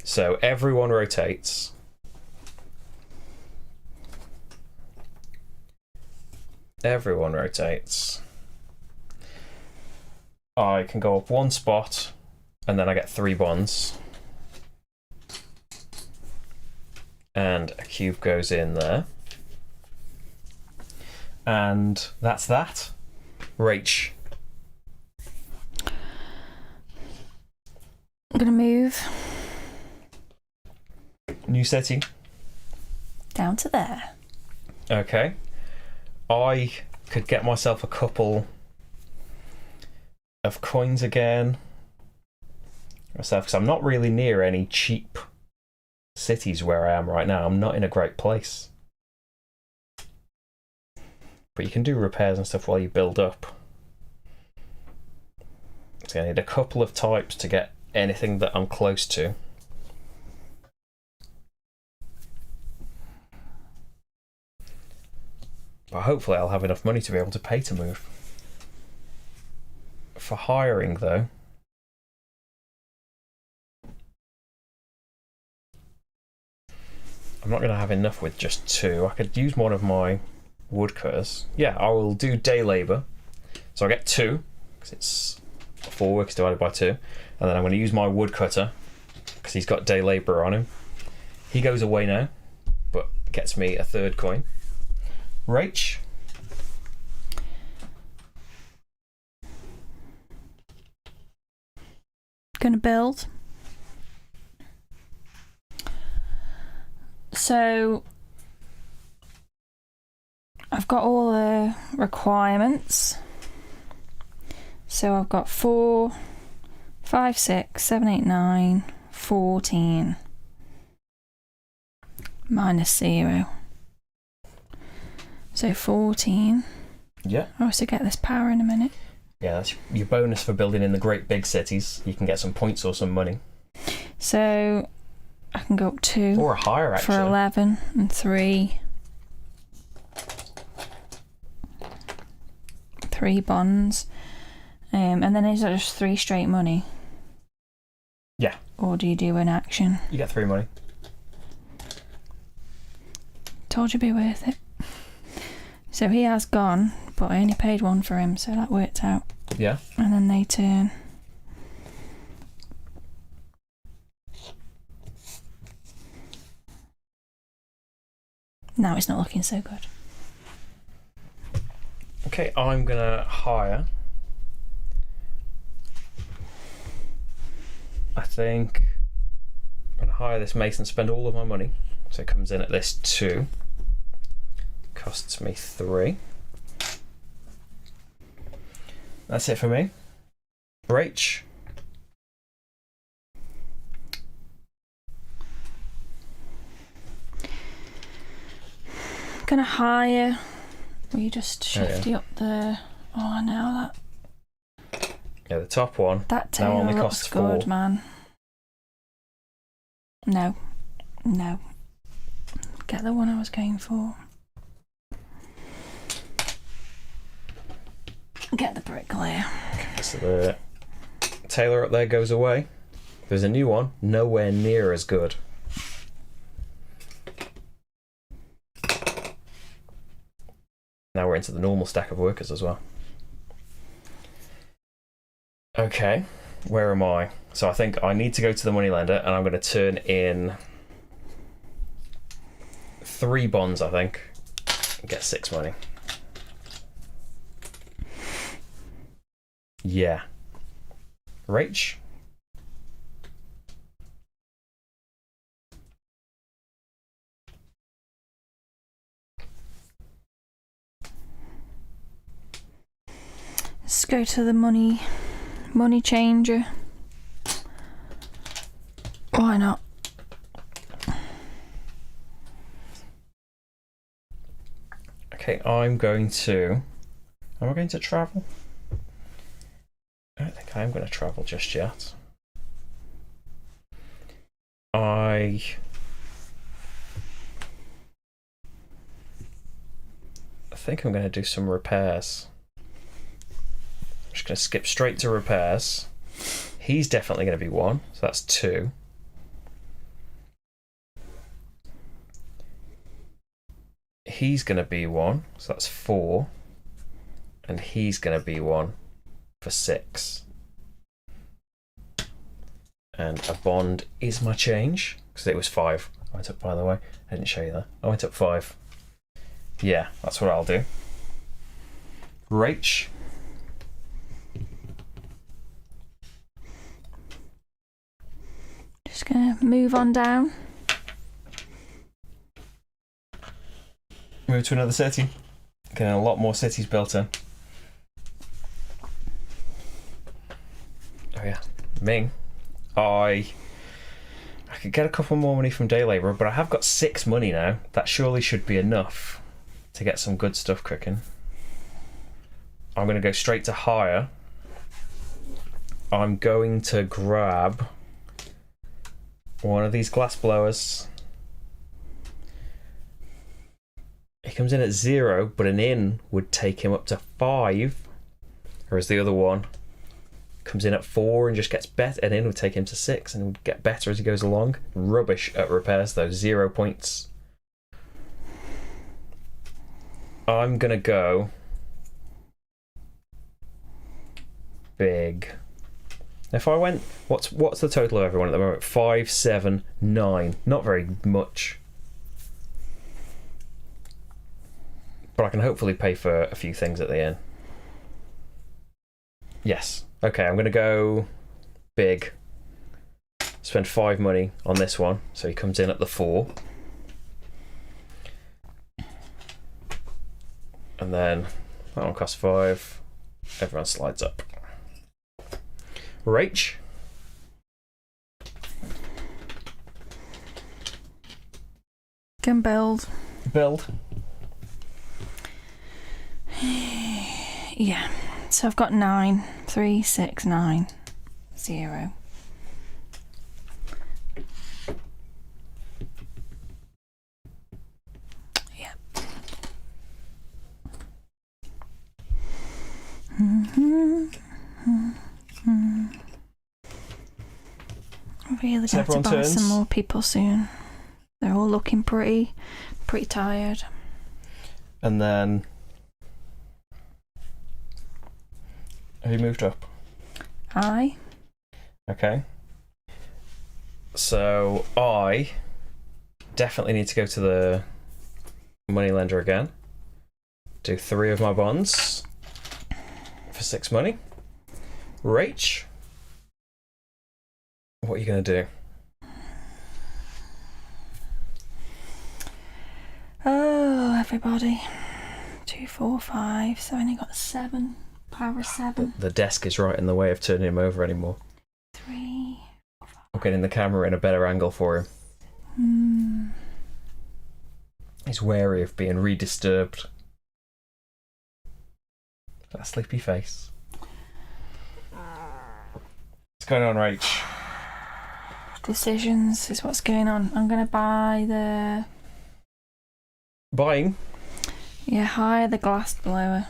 So everyone rotates. Everyone rotates. I can go up 1 spot and then I get 3 bonds. And a cube goes in there. And that's that. Rach. I'm gonna move New setting. down to there. Okay. I could get myself a couple of coins again. Myself, because I'm not really near any cheap cities where I am right now. I'm not in a great place. But you can do repairs and stuff while you build up. So I need a couple of types to get anything that I'm close to. But hopefully I'll have enough money to be able to pay to move. For hiring though, I'm not going to have enough with just 2. I could use one of my woodcutters. Yeah, I will do day labour. So I get 2, because it's 4 workers divided by 2. And then I'm going to use my woodcutter, because he's got day labour on him. He goes away now, but gets me a 3rd coin. Rach. Gonna build. So I've got all the requirements. So I've got 4, 5, 6, 7, 8, 9, 14 minus 0. So 14. Yeah. I also get this power in a minute. Yeah, that's your bonus for building in the great big cities. You can get some points or some money. So I can go up 2. Or higher, actually. For 11 and 3. 3 bonds. And then is that just 3 straight money? Yeah. Or do you do an action? You get 3 money. Told you it'd be worth it. So he has gone, but I only paid 1 for him, so that worked out. Yeah. And then they turn. Now it's not looking so good. Okay, I'm going to hire. I think I'm going to hire this mason, spend all of my money. So it comes in at this 2. Costs me 3. That's it for me. Rach. Gonna hire. Will you just shift you up there? Oh, now that. Yeah, the top one. That now tail only looks costs good, 4. man. No. No. Get the one I was going for. Get the bricklayer. Okay, so the tailor up there goes away. There's a new one, nowhere near as good. Now we're into the normal stack of workers as well. Okay, where am I? So I think I need to go to the moneylender and I'm going to turn in 3 bonds, I think, and get 6 money. Yeah. Rach? Let's go to the money changer. Why not? Okay, I'm going to... Am I going to travel? I don't think I'm going to travel just yet. I think I'm going to do some repairs. I'm just going to skip straight to repairs. He's definitely going to be 1, so that's 2. He's going to be 1, so that's 4. And he's going to be 1 for 6. And a bond is my change, because it was 5. I went up, by the way. I didn't show you that. I went up 5. Yeah, that's what I'll do. Rach. Just gonna move on down. Move to another city. Getting a lot more cities built in. Oh yeah, Ming. I could get a couple more money from day labourer, but I have got 6 money now. That surely should be enough to get some good stuff cooking. I'm going to go straight to hire. I'm going to grab one of these glass blowers. He comes in at 0, but an inn would take him up to 5, whereas the other one comes in at 4 and just gets better. An inn would take him to 6 and would get better as he goes along. Rubbish at repairs though, 0 points. I'm gonna go big. If I went, what's the total of everyone at the moment? 5, 7, 9. Not very much. But I can hopefully pay for a few things at the inn. Yes. Okay, I'm going to go big. Spend 5 money on this one, so he comes in at the 4. And then that one costs 5. Everyone slides up. Rach. Can build. Build. Yeah. So I've got 9. 3, 6, 9, 0. Yep. I really got to buy some more people soon. They're all looking pretty tired. And then have you moved up? Aye. Okay. So I definitely need to go to the moneylender again. Do 3 of my bonds for 6 money. Rach, what are you going to do? Oh, everybody. 2, 4, 5. So I only got 7. Power 7. The desk is right in the way of turning him over anymore. 3, 4, 5. I'm getting the camera in a better angle for him. He's wary of being redisturbed. That sleepy face. What's going on, Rach? Decisions is what's going on. I'm going to buy the... Buying? Yeah, hire the glass blower.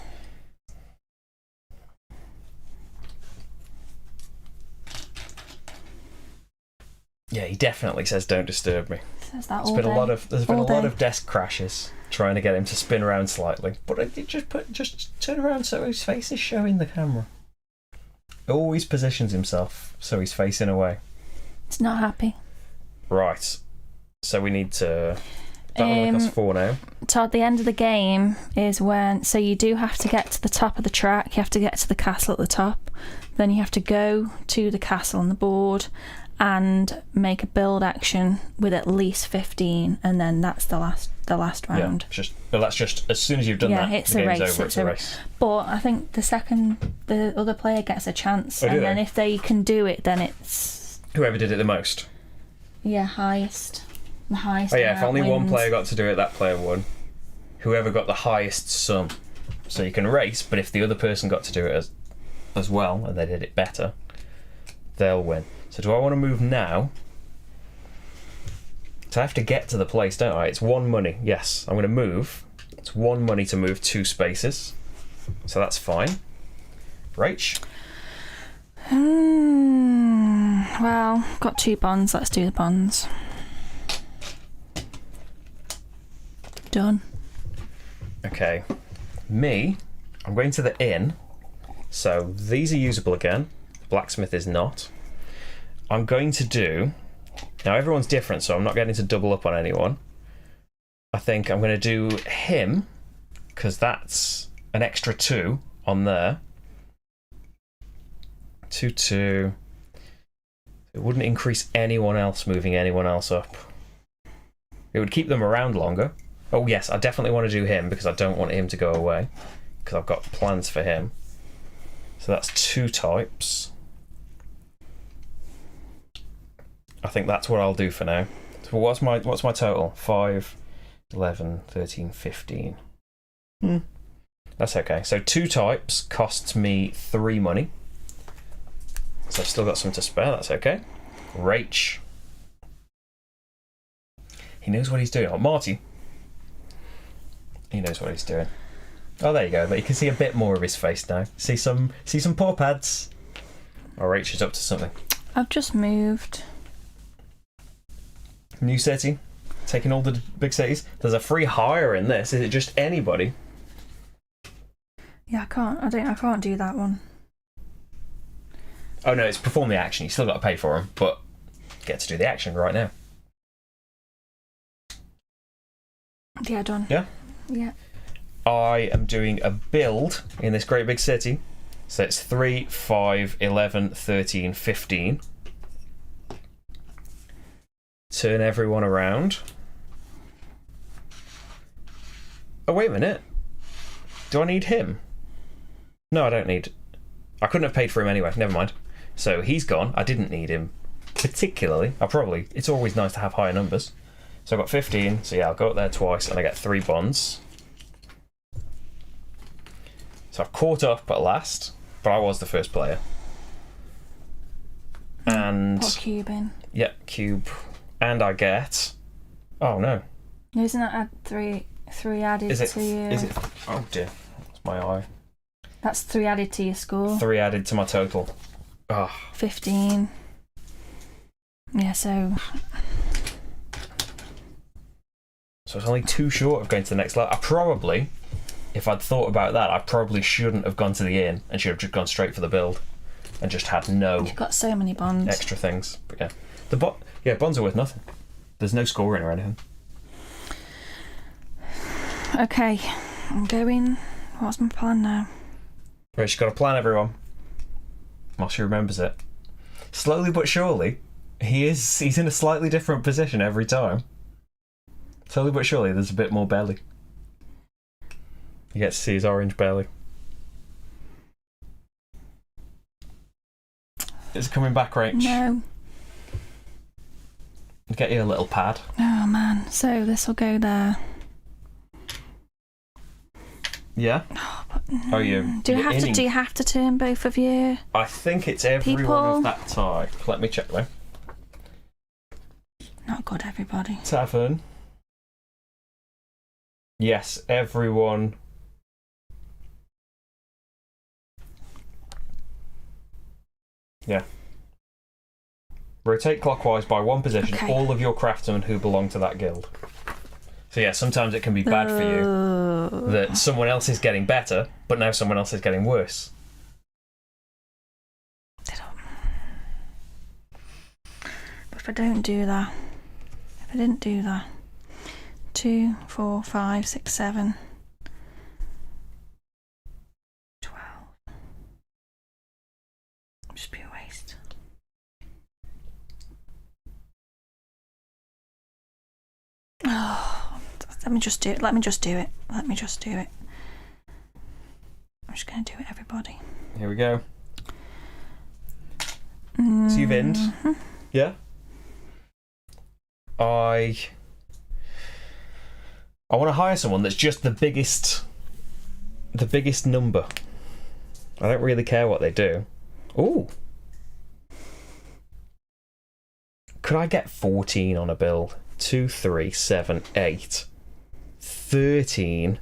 Yeah, he definitely says don't disturb me. Says that There's all been day. a lot of desk crashes trying to get him to spin around slightly. But I did just turn around so his face is showing the camera. Always positions himself so he's facing away. It's not happy. Right. So we need to... That only costs 4 now. Toward the end of the game is when... So you do have to get to the top of the track. You have to get to the castle at the top. then you have to go to the castle on the board and make a build action with at least 15, and then that's the last round. That's just as soon as you've done that, it's the a game's race. over. It's a race. But I think the other player gets a chance, Oh, do and they? then if they can do it, then it's Whoever did it the most. highest. The highest. Oh yeah, if only one wins. player got to do it, that player won. Whoever got the highest sum. So you can race, but if the other person got to do it as well, and they did it better, they'll win. So do I want to move now? So I have to get to the place, don't I? It's 1 money. Yes, I'm going to move. It's 1 money to move 2 spaces. So that's fine. Rach? Well, got 2 bonds. Let's do the bonds. Done. Okay. Me, I'm going to the inn. So these are usable again. Blacksmith is not. I'm going to do... Now everyone's different, so I'm not getting to double up on anyone. I think I'm going to do him, because that's an extra 2 on there. 2, 2. It wouldn't increase anyone else moving anyone else up. It would keep them around longer. Oh yes, I definitely want to do him because I don't want him to go away, because I've got plans for him. So that's 2 types. I think that's what I'll do for now. So what's my total? 5, 11, 13, 15. That's okay. So 2 types costs me 3 money. So I've still got some to spare, that's okay. Rach. He knows what he's doing. Oh, Marty. He knows what he's doing. Oh, there you go. But you can see a bit more of his face now. See some paw pads. Oh, Rach is up to something. I've just moved. New city. Taking all the big cities. There's a free hire in this. Is it just anybody? Yeah, I can't do that one. Oh no, it's perform the action. You still got to pay for them, but you get to do the action right now. Yeah, done. Yeah? Yeah. I am doing a build in this great big city. So it's 3, 5, 11, 13, 15. Turn everyone around. Oh, wait a minute. Do I need him? No, I don't need... I couldn't have paid for him anyway. Never mind. So he's gone. I didn't need him particularly. It's always nice to have higher numbers. So I've got 15. So yeah, I'll go up there twice and I get 3 bonds. So I've caught up at last, but I was the first player. And... Put a cube in. Yeah, cube. And I get... Oh no. Isn't that three added to your... Is it... Oh dear. That's my eye. That's 3 added to your score. 3 added to my total. Oh. 15. Yeah, so... So it's only 2 short of going to the next level. I probably, if I'd thought about that, I probably shouldn't have gone to the inn and should have just gone straight for the build and just had no You've got so many bonds. extra things. But yeah, bonds are worth nothing. There's no scoring or anything. Okay, I'm going... What's my plan now? Right, she's got a plan, everyone. While she remembers it. Slowly but surely, he's in a slightly different position every time. Slowly but surely, there's a bit more belly. You get to see his orange belly. Is it coming back, Rach? No. Get you a little pad. Oh man, so this will go there. Yeah? Oh, you. Do you have to turn both of you? I think it's everyone People? of that type. Let me check though. Not good, everybody. Tavern. Yes, everyone. Yeah. Rotate clockwise by 1 position Okay. all of your craftsmen who belong to that guild. So yeah, sometimes it can be bad for you that someone else is getting better, but now someone else is getting worse. But if I don't do that, if I didn't do that, 2, 4, 5, 6, 7, 12. Let me just do it. I'm just going to do it, everybody. Here we go. So you've end. Yeah? I want to hire someone that's just the biggest number. I don't really care what they do. Ooh. Could I get 14 on a build? 2, 3, 7, 8, 13.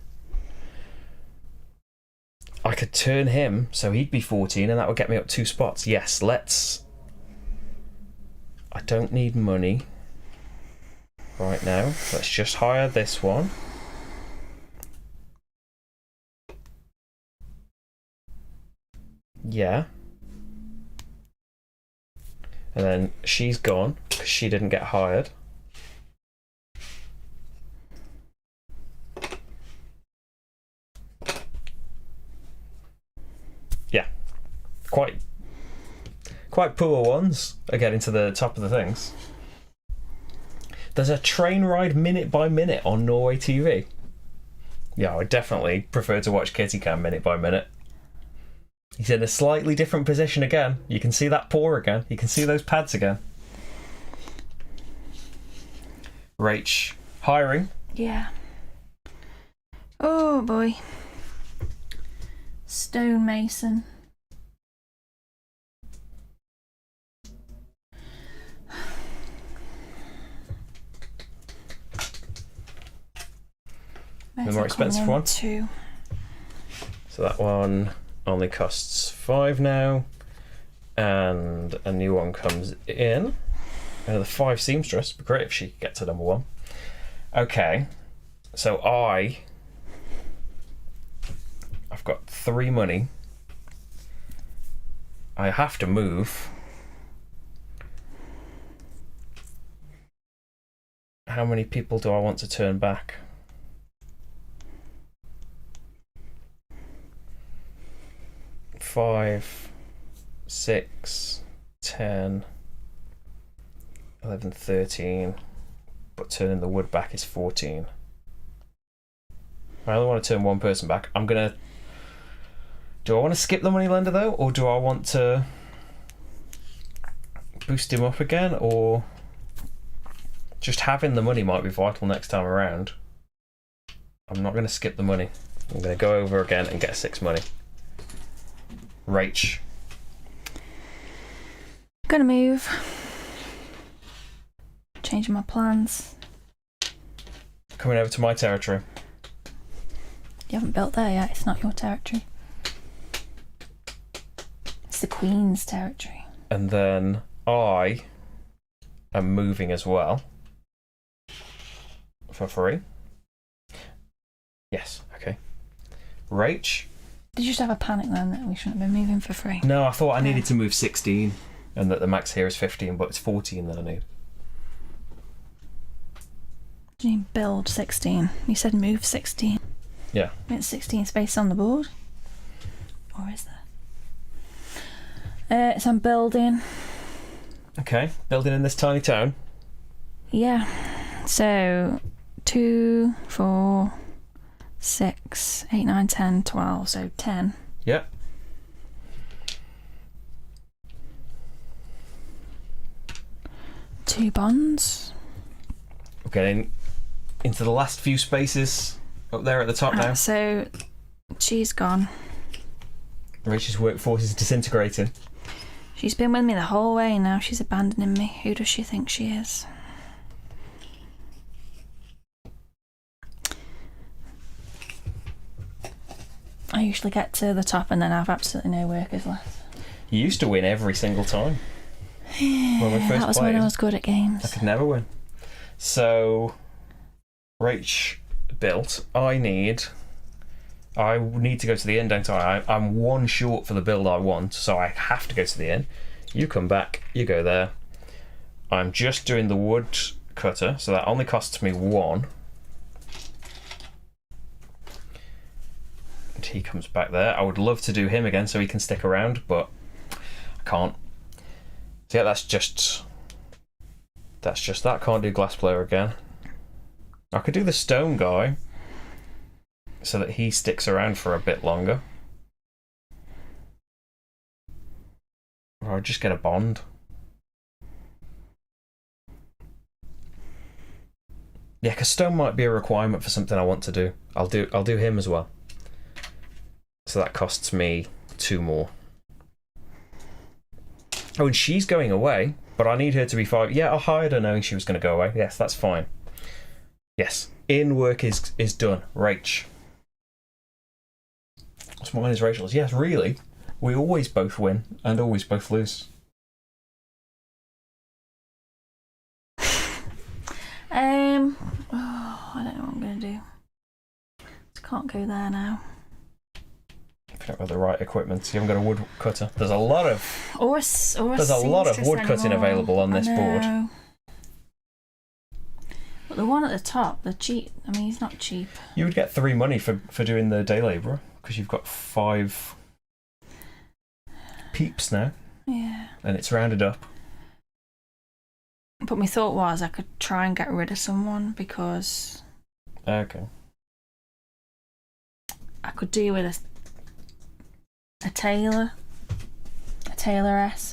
I could turn him, so he'd be 14, and that would get me up 2 spots. Yes, let's... I don't need money right now. Let's just hire this one. Yeah. And then she's gone, because she didn't get hired. Yeah. Quite poor ones are getting to the top of the things. There's a train ride minute by minute on Norway TV. Yeah, I would definitely prefer to watch Kitty Cam minute by minute. He's in a slightly different position again. You can see that paw again. You can see those pads again. Rach, hiring. Yeah. Oh boy. Stonemason. The more expensive one. 2. So that one only costs 5 now, and a new one comes in. Another 5 seamstress. Be great if she could get to number 1. Okay, so I've got 3 money. I have to move. How many people do I want to turn back? 5, 6, 10, 11, 13, but turning the wood back is 14. I only want to turn one person back. Do I want to skip the moneylender though, or do I want to boost him up again, or just having the money might be vital next time around? I'm not going to skip the money. I'm going to go over again and get 6 money. Rach. Gonna move. Changing my plans. Coming over to my territory. You haven't built there yet. It's not your territory. It's the Queen's territory. And then I am moving as well. For free. Yes, okay. Rach. Did you just have a panic then that we shouldn't have been moving for free? No, I thought I needed to move 16 and that the max here is 15, but it's 14 that I need. Do you need build 16? You said move 16. Yeah. It's 16 space on the board? Or is there? So I'm building. Okay, building in this tiny town. Yeah. So 2, 4, 6, 8, 9, 10, 12, so 10. Yep. Two bonds. We're getting into the last few spaces up there at the top now. So she's gone. Rachel's workforce is disintegrating. She's been with me the whole way and now she's abandoning me. Who does she think she is? I usually get to the top and then I have absolutely no workers left. You used to win every single time. When we first that was played. when I was good at games. I could never win. So, Rach built. I need to go to the inn, don't I? I'm 1 short for the build I want, so I have to go to the inn. You come back, you go there. I'm just doing the wood cutter, so that only costs me 1. And he comes back there. I would love to do him again so he can stick around, but I can't. So yeah, that's just that. Can't do glass blower again. I could do the stone guy so that he sticks around for a bit longer. Or I'll just get a bond. Yeah, because stone might be a requirement for something I want to do. I'll do him as well. So that costs me 2 more. Oh, and she's going away, but I need her to be 5. Yeah, I hired her knowing she was going to go away. Yes, that's fine. Yes, in work is done. Rach. What's mine is Rachel's. Yes, really. We always both win and always both lose. I don't know what I'm going to do. Just can't go there now. If you don't have the right equipment, you haven't got a wood cutter. There's a lot of there's a lot of wood cutting available on this board. But the one at the top, the cheap. I mean, he's not cheap. You would get 3 money for doing the day labourer because you've got 5 peeps now. Yeah. And it's rounded up. But my thought was I could try and get rid of someone because Okay. I could do with a tailoress,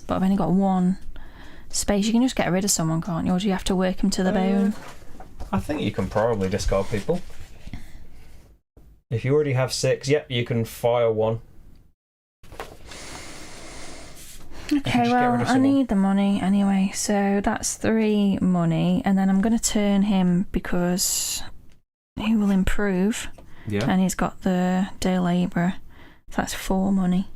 but I've only got 1 space. You can just get rid of someone, can't you? Or do you have to work him to the bone? I think you can probably discard people. If you already have 6, yep, you can fire 1. Okay, well, I need the money anyway, so that's 3 money, and then I'm going to turn him because he will improve. Yeah. And he's got the day labourer. So that's 4 money.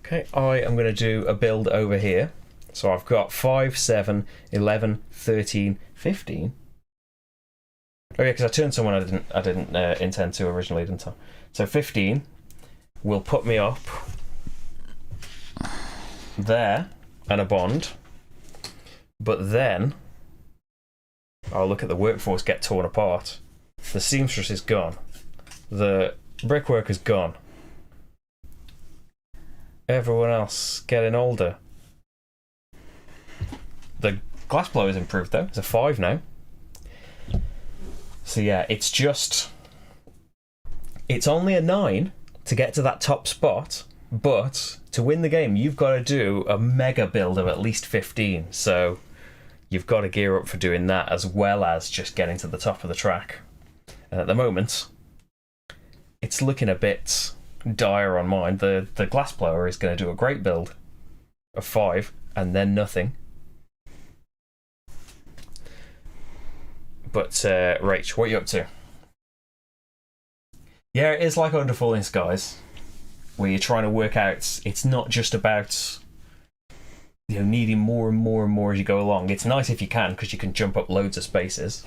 Okay, I am going to do a build over here. So I've got 5, 7, 11, 13, 15. Oh yeah, because I turned someone I didn't intend to originally, didn't I? So 15 will put me up there and a bond. But then I'll look at the workforce get torn apart. The seamstress is gone. The brickwork is gone. Everyone else getting older. The glassblower is improved though. It's a 5 now. So yeah, it's only a 9 to get to that top spot, but to win the game you've got to do a mega build of at least 15. So you've got to gear up for doing that as well as just getting to the top of the track. And at the moment, it's looking a bit dire on mine. The glassblower is going to do a great build of 5 and then nothing. But Rach, what are you up to? Yeah, it is like Under Falling Skies, where you're trying to work out. It's not just about needing more and more and more as you go along. It's nice if you can because you can jump up loads of spaces,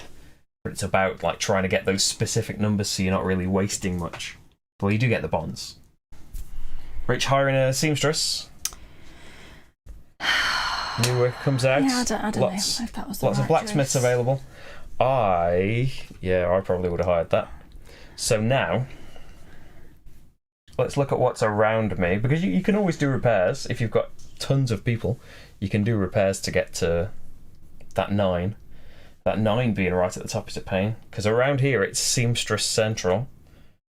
but it's about like trying to get those specific numbers so you're not really wasting much. Well, you do get the bonds. Rach hiring a seamstress. New work comes out. Yeah, I don't know if that was the lots right of blacksmiths choice. available. I probably would have hired that. So now, let's look at what's around me, because you can always do repairs. If you've got tons of people, you can do repairs to get to that 9. That 9 being right at the top is a pain, because around here it's seamstress central.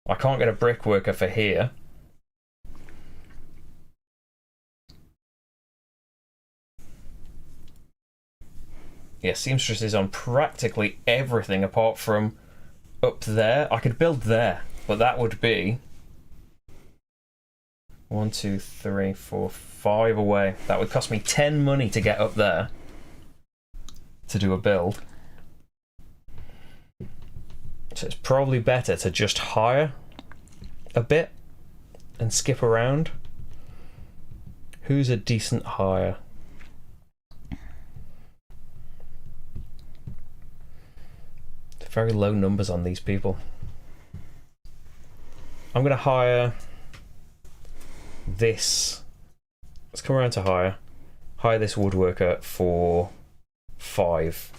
I can't get a brickworker for here. Yeah, seamstress is on practically everything apart from up there. I could build there, but that would be 1, 2, 3, 4, 5 away. That would cost me 10 money to get up there to do a build. So it's probably better to just hire a bit and skip around. Who's a decent hire? Very low numbers on these people. I'm going to hire this. Let's come around to hire this woodworker for 5.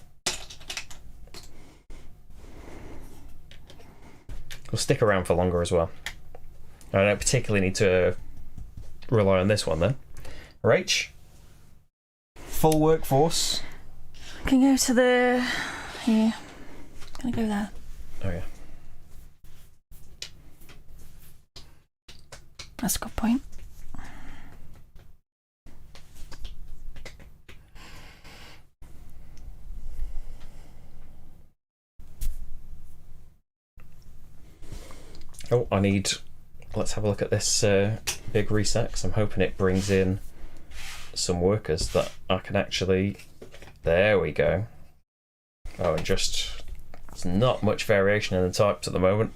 We'll stick around for longer as well. I don't particularly need to rely on this one then. Rach, full workforce. Can go to the... Here. Gonna go there. Oh yeah. That's a good point. Oh, let's have a look at this big reset, 'cause I'm hoping it brings in some workers that I can actually... There we go. Oh, and just... There's not much variation in the types at the moment.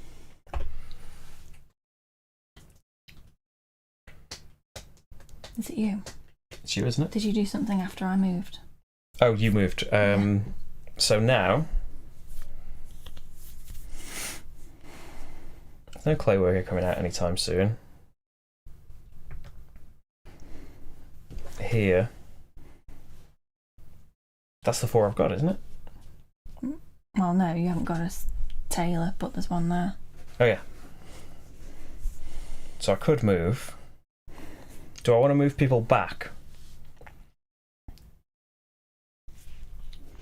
Is it you? It's you, isn't it? Did you do something after I moved? Oh, you moved. So now... There's no clay worker coming out anytime soon. Here. That's the 4 I've got, isn't it? Well, no, you haven't got a tailor, but there's one there. Oh, yeah. So I could move. Do I want to move people back?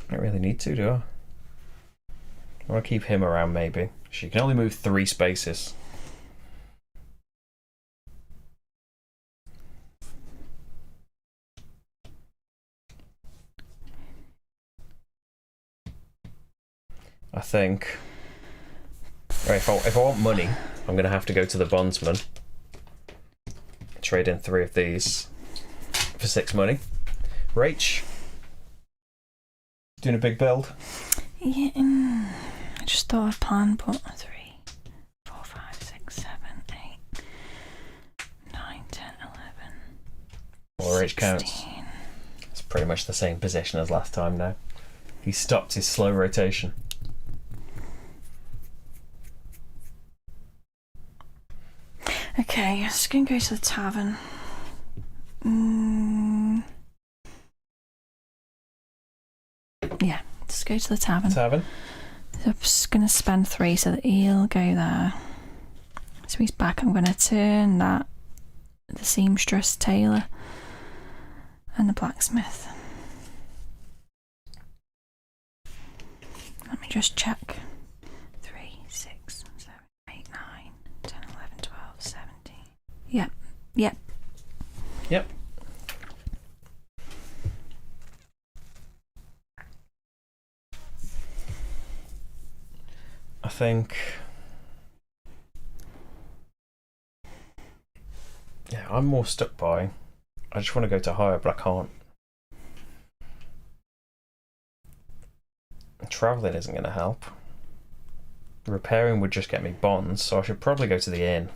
I don't really need to, do I? I want to keep him around, maybe. She can only move 3 spaces. I think... Right, if I want money, I'm going to have to go to the bondsman. Trade in 3 of these for 6 money. Rach, doing a big build? Yeah, I just thought of plan, but 3, 4, 5, 6, 7, 8, 9, 10, 11. Well, Rach counts. It's pretty much the same position as last time now. He stopped his slow rotation. Okay, I'm just going to go to the tavern. Yeah, just go to the tavern. Tavern? So I'm just going to spend 3 so that he'll go there. So he's back. I'm going to turn that, the seamstress, tailor, and the blacksmith. Let me just check. 3, 6, 7, 8, 9, 10, 11, 12, 17. Yep. Yep. I think... Yeah, I'm more stuck by... I just want to go to higher, but I can't. Travelling isn't going to help. Repairing would just get me bonds, so I should probably go to the inn.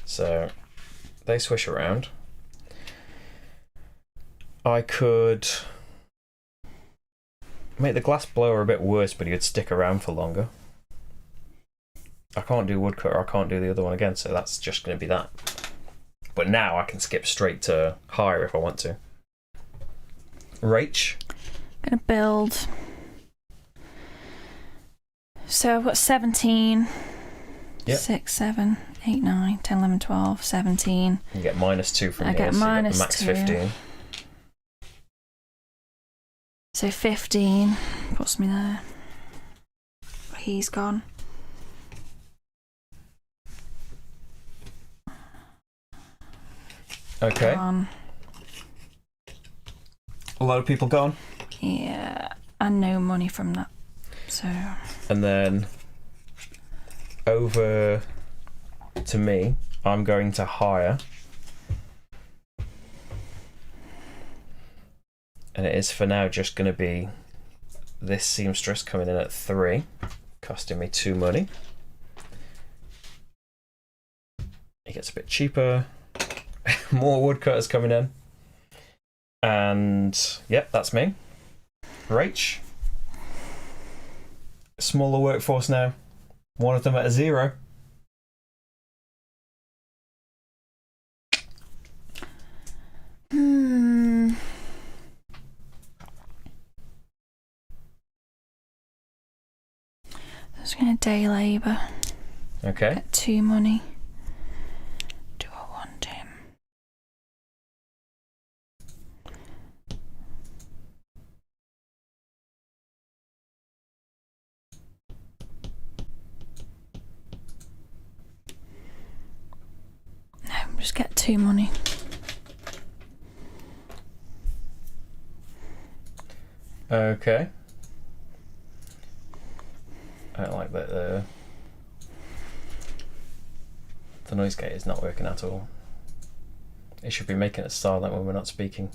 So, they swish around. I could make the glass blower a bit worse, but he would stick around for longer. I can't do woodcutter, I can't do the other one again, so that's just going to be that. But now I can skip straight to higher if I want to. Rach? I'm going to build. So I've got 17. Yep. 6, 7, 8, 9, 10, 11, 12, 17. You get -2 from I here, get so you got the -2. max 15. So 15 puts me there. He's gone. Okay. Gone. A lot of people gone. Yeah, and no money from that. So. And then over to me, I'm going to hire. And it is for now just going to be this seamstress coming in at 3, costing me 2 money. It gets a bit cheaper. More woodcutters coming in. And yep, that's me. Rach. Smaller workforce now. One of them at a 0. I'm just going to day labour. Okay. Get 2 money. Do I want him? just get 2 money. Okay. I don't like that the noise gate is not working at all. It should be making it silent when we're not speaking.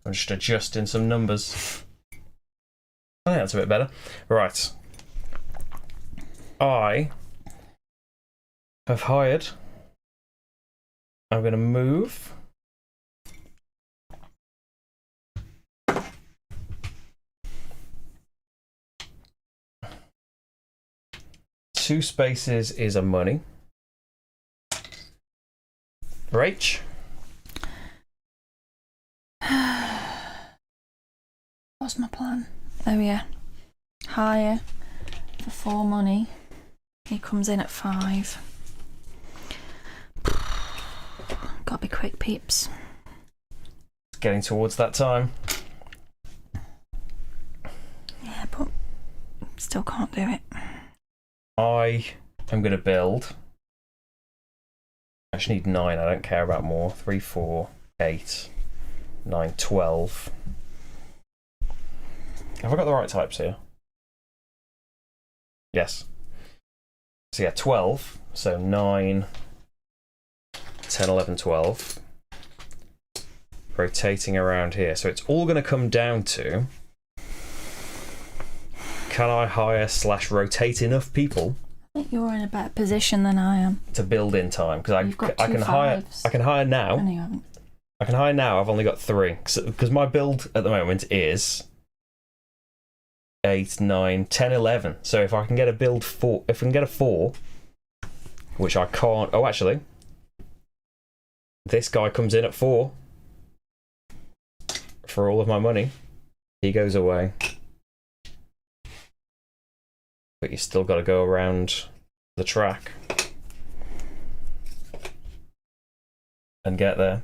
I'm just adjusting some numbers. I think that's a bit better. Right. I have hired. I'm going to move. Two spaces is a money. Rach? What's my plan? Oh yeah. Hire for 4 money. He comes in at 5. Gotta be quick, peeps. It's getting towards that time. Yeah, but still can't do it. I am going to build. I just need 9. I don't care about more. 3, 4, 8, 9, 12. Have I got the right types here? Yes. So yeah, 12. So 9, 10, 11, 12. Rotating around here. So it's all going to come down to, can I hire / rotate enough people? I think you're in a better position than I am. To build in time, because I can 2 hire. fives. I can hire now. No, you haven't. I can hire now. I've only got 3 because my build at the moment is 8, 9, 10, 11. So if I can get a build 4, if I can get a 4, which I can't. Oh, actually, this guy comes in at 4 for all of my money. He goes away. But you still got to go around the track and get there.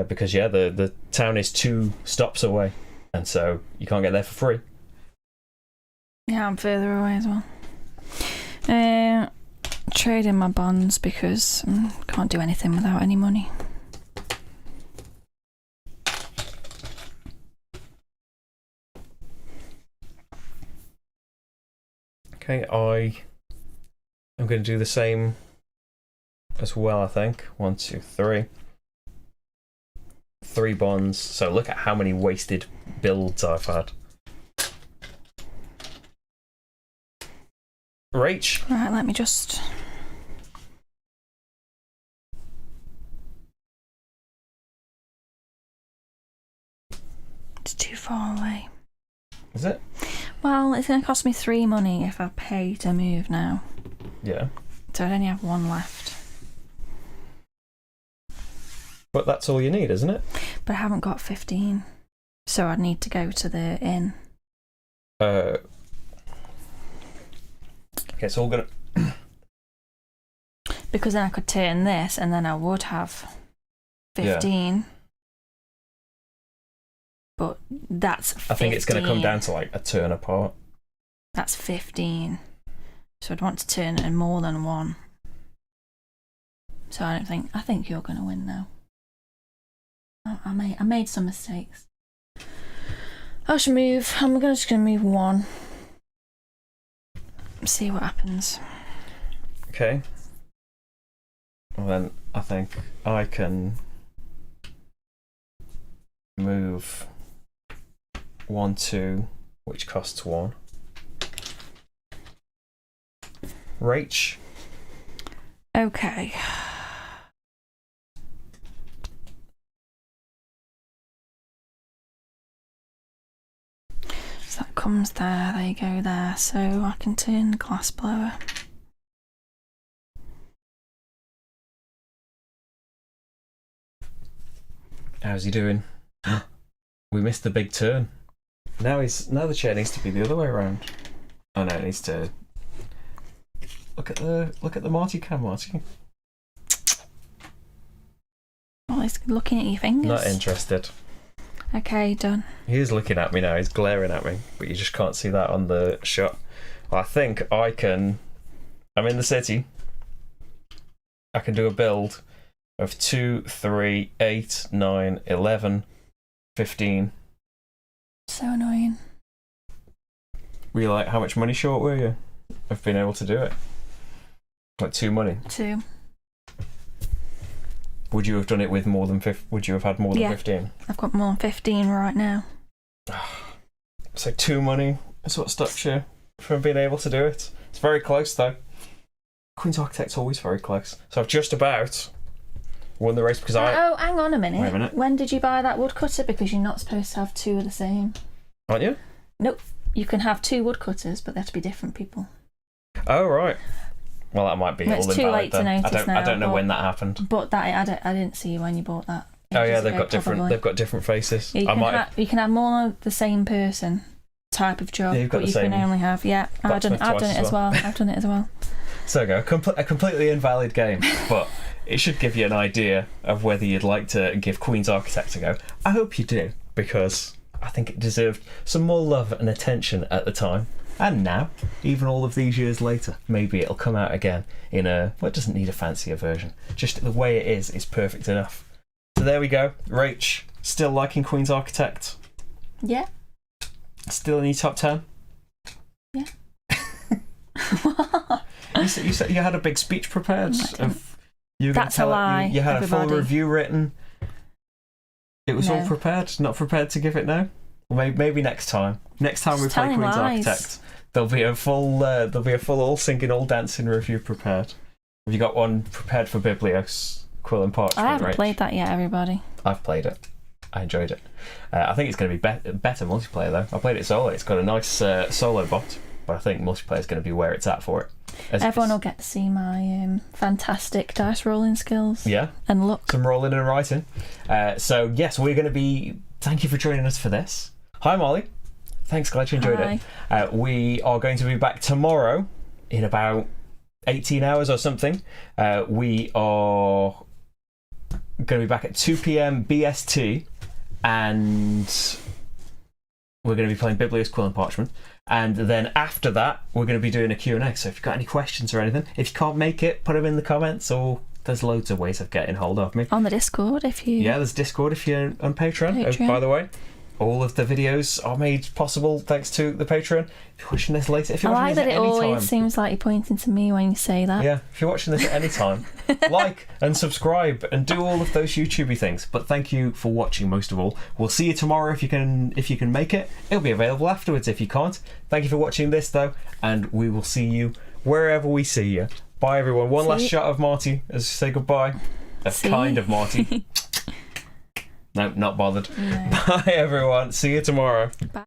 Because, yeah, the town is 2 stops away. And so you can't get there for free. Yeah, I'm further away as well. Trade in my bonds because I can't do anything without any money. Okay, I am going to do the same as well, I think. 1, 2, 3. 3 bonds. So look at how many wasted builds I've had. Rach? Right, let me just... It's too far away. Is it? Well, it's going to cost me 3 money if I pay to move now. Yeah. So I'd only have 1 left. But that's all you need, isn't it? But I haven't got 15. So I'd need to go to the inn. Okay, so we're going to... Because then I could turn this and then I would have 15. Yeah. But that's 15. I think it's going to come down to like a turn apart. That's 15. So I'd want to turn in more than 1. So I think you're going to win now. I made some mistakes. I should move. I'm just going to move 1. See what happens. Okay. Well then, I think I can move 1, 2, which costs 1. Rach? Okay. So that comes there you go there. So I can turn the glass blower. How's he doing? We missed the big turn. Now the chair needs to be the other way around. Oh no, it needs to look at the Marty cam, Marty. Oh, he's looking at your fingers. Not interested. Okay, done. He is looking at me now. He's glaring at me, but you just can't see that on the shot. I think I can. I'm in the city. I can do a build of 2, 3, 8, 9, 11, 15. So annoying. Were you like, how much money short were you of being able to do it? Like 2 money? 2. Would you have done it with more than would you have had more than 15? I've got more than 15 right now. So 2 money is what stops you from being able to do it. It's very close though. Queen's Architect's always very close. So I've just about won the race because Oh, hang on a minute. Wait a minute. When did you buy that woodcutter? Because you're not supposed to have 2 of the same. Aren't you? Nope. You can have 2 woodcutters, but they have to be different people. Oh, right. Well, that might be all It's invalid too late to then. notice I don't know when that happened. But that I didn't see you when you bought that. Oh yeah, Ages they've ago, got different. probably. They've got different faces. Yeah, you can have more than the same person type of job, Yeah, you've got but the you same can only have. Yeah, I've done it as well. I've done it as well. So go a completely invalid game, but it should give you an idea of whether you'd like to give Queen's Architect a go. I hope you do, because I think it deserved some more love and attention at the time. And now, even all of these years later, maybe it'll come out again in a... Well, it doesn't need a fancier version. Just the way it is perfect enough. So there we go. Rach, still liking Queen's Architect? Yeah. Still in your top 10? Yeah. You said you had a big speech prepared. That's a lie, You had everybody. a full review written. It was all No. prepared. Not prepared to give it now. Maybe next time. Next time we Just play telling Queen's lies. Architect, there'll be a full all singing, all dancing review prepared. Have you got one prepared for Biblios, Quill and Parchment? I haven't Rach? played that yet, everybody. I've played it. I enjoyed it. I think it's going to be better multiplayer though. I played it solo. It's got a nice solo bot, but I think multiplayer is going to be where it's at for it. Everyone will get to see my fantastic dice rolling skills. Yeah. And look. Some rolling and writing. So yes, we're going to be... Thank you for joining us for this. Hi Molly. Thanks, glad you enjoyed it. We are going to be back tomorrow in about 18 hours or something. We are going to be back at 2 p.m. BST, and we're going to be playing Biblios, Quill and Parchment. And then after that, we're going to be doing a Q&A. So if you've got any questions or anything, if you can't make it, put them in the comments, or there's loads of ways of getting hold of me. On the Discord, if you... Yeah, there's Discord if you're on Patreon. By the way, all of the videos are made possible thanks to the Patreon. If you're watching this later, if you're I watching like this that at it any always time, seems like you're pointing to me when you say that. yeah, if you're watching this at any time, like and subscribe and do all of those YouTubey things. But thank you for watching most of all. We'll see you tomorrow if you can make it. It'll be available afterwards if you can't. Thank you for watching this though, and we will see you wherever we see you. Bye everyone. One last shot of Marty as we say goodbye. Kind of Marty. No, not bothered. No. Bye everyone. See you tomorrow. Bye.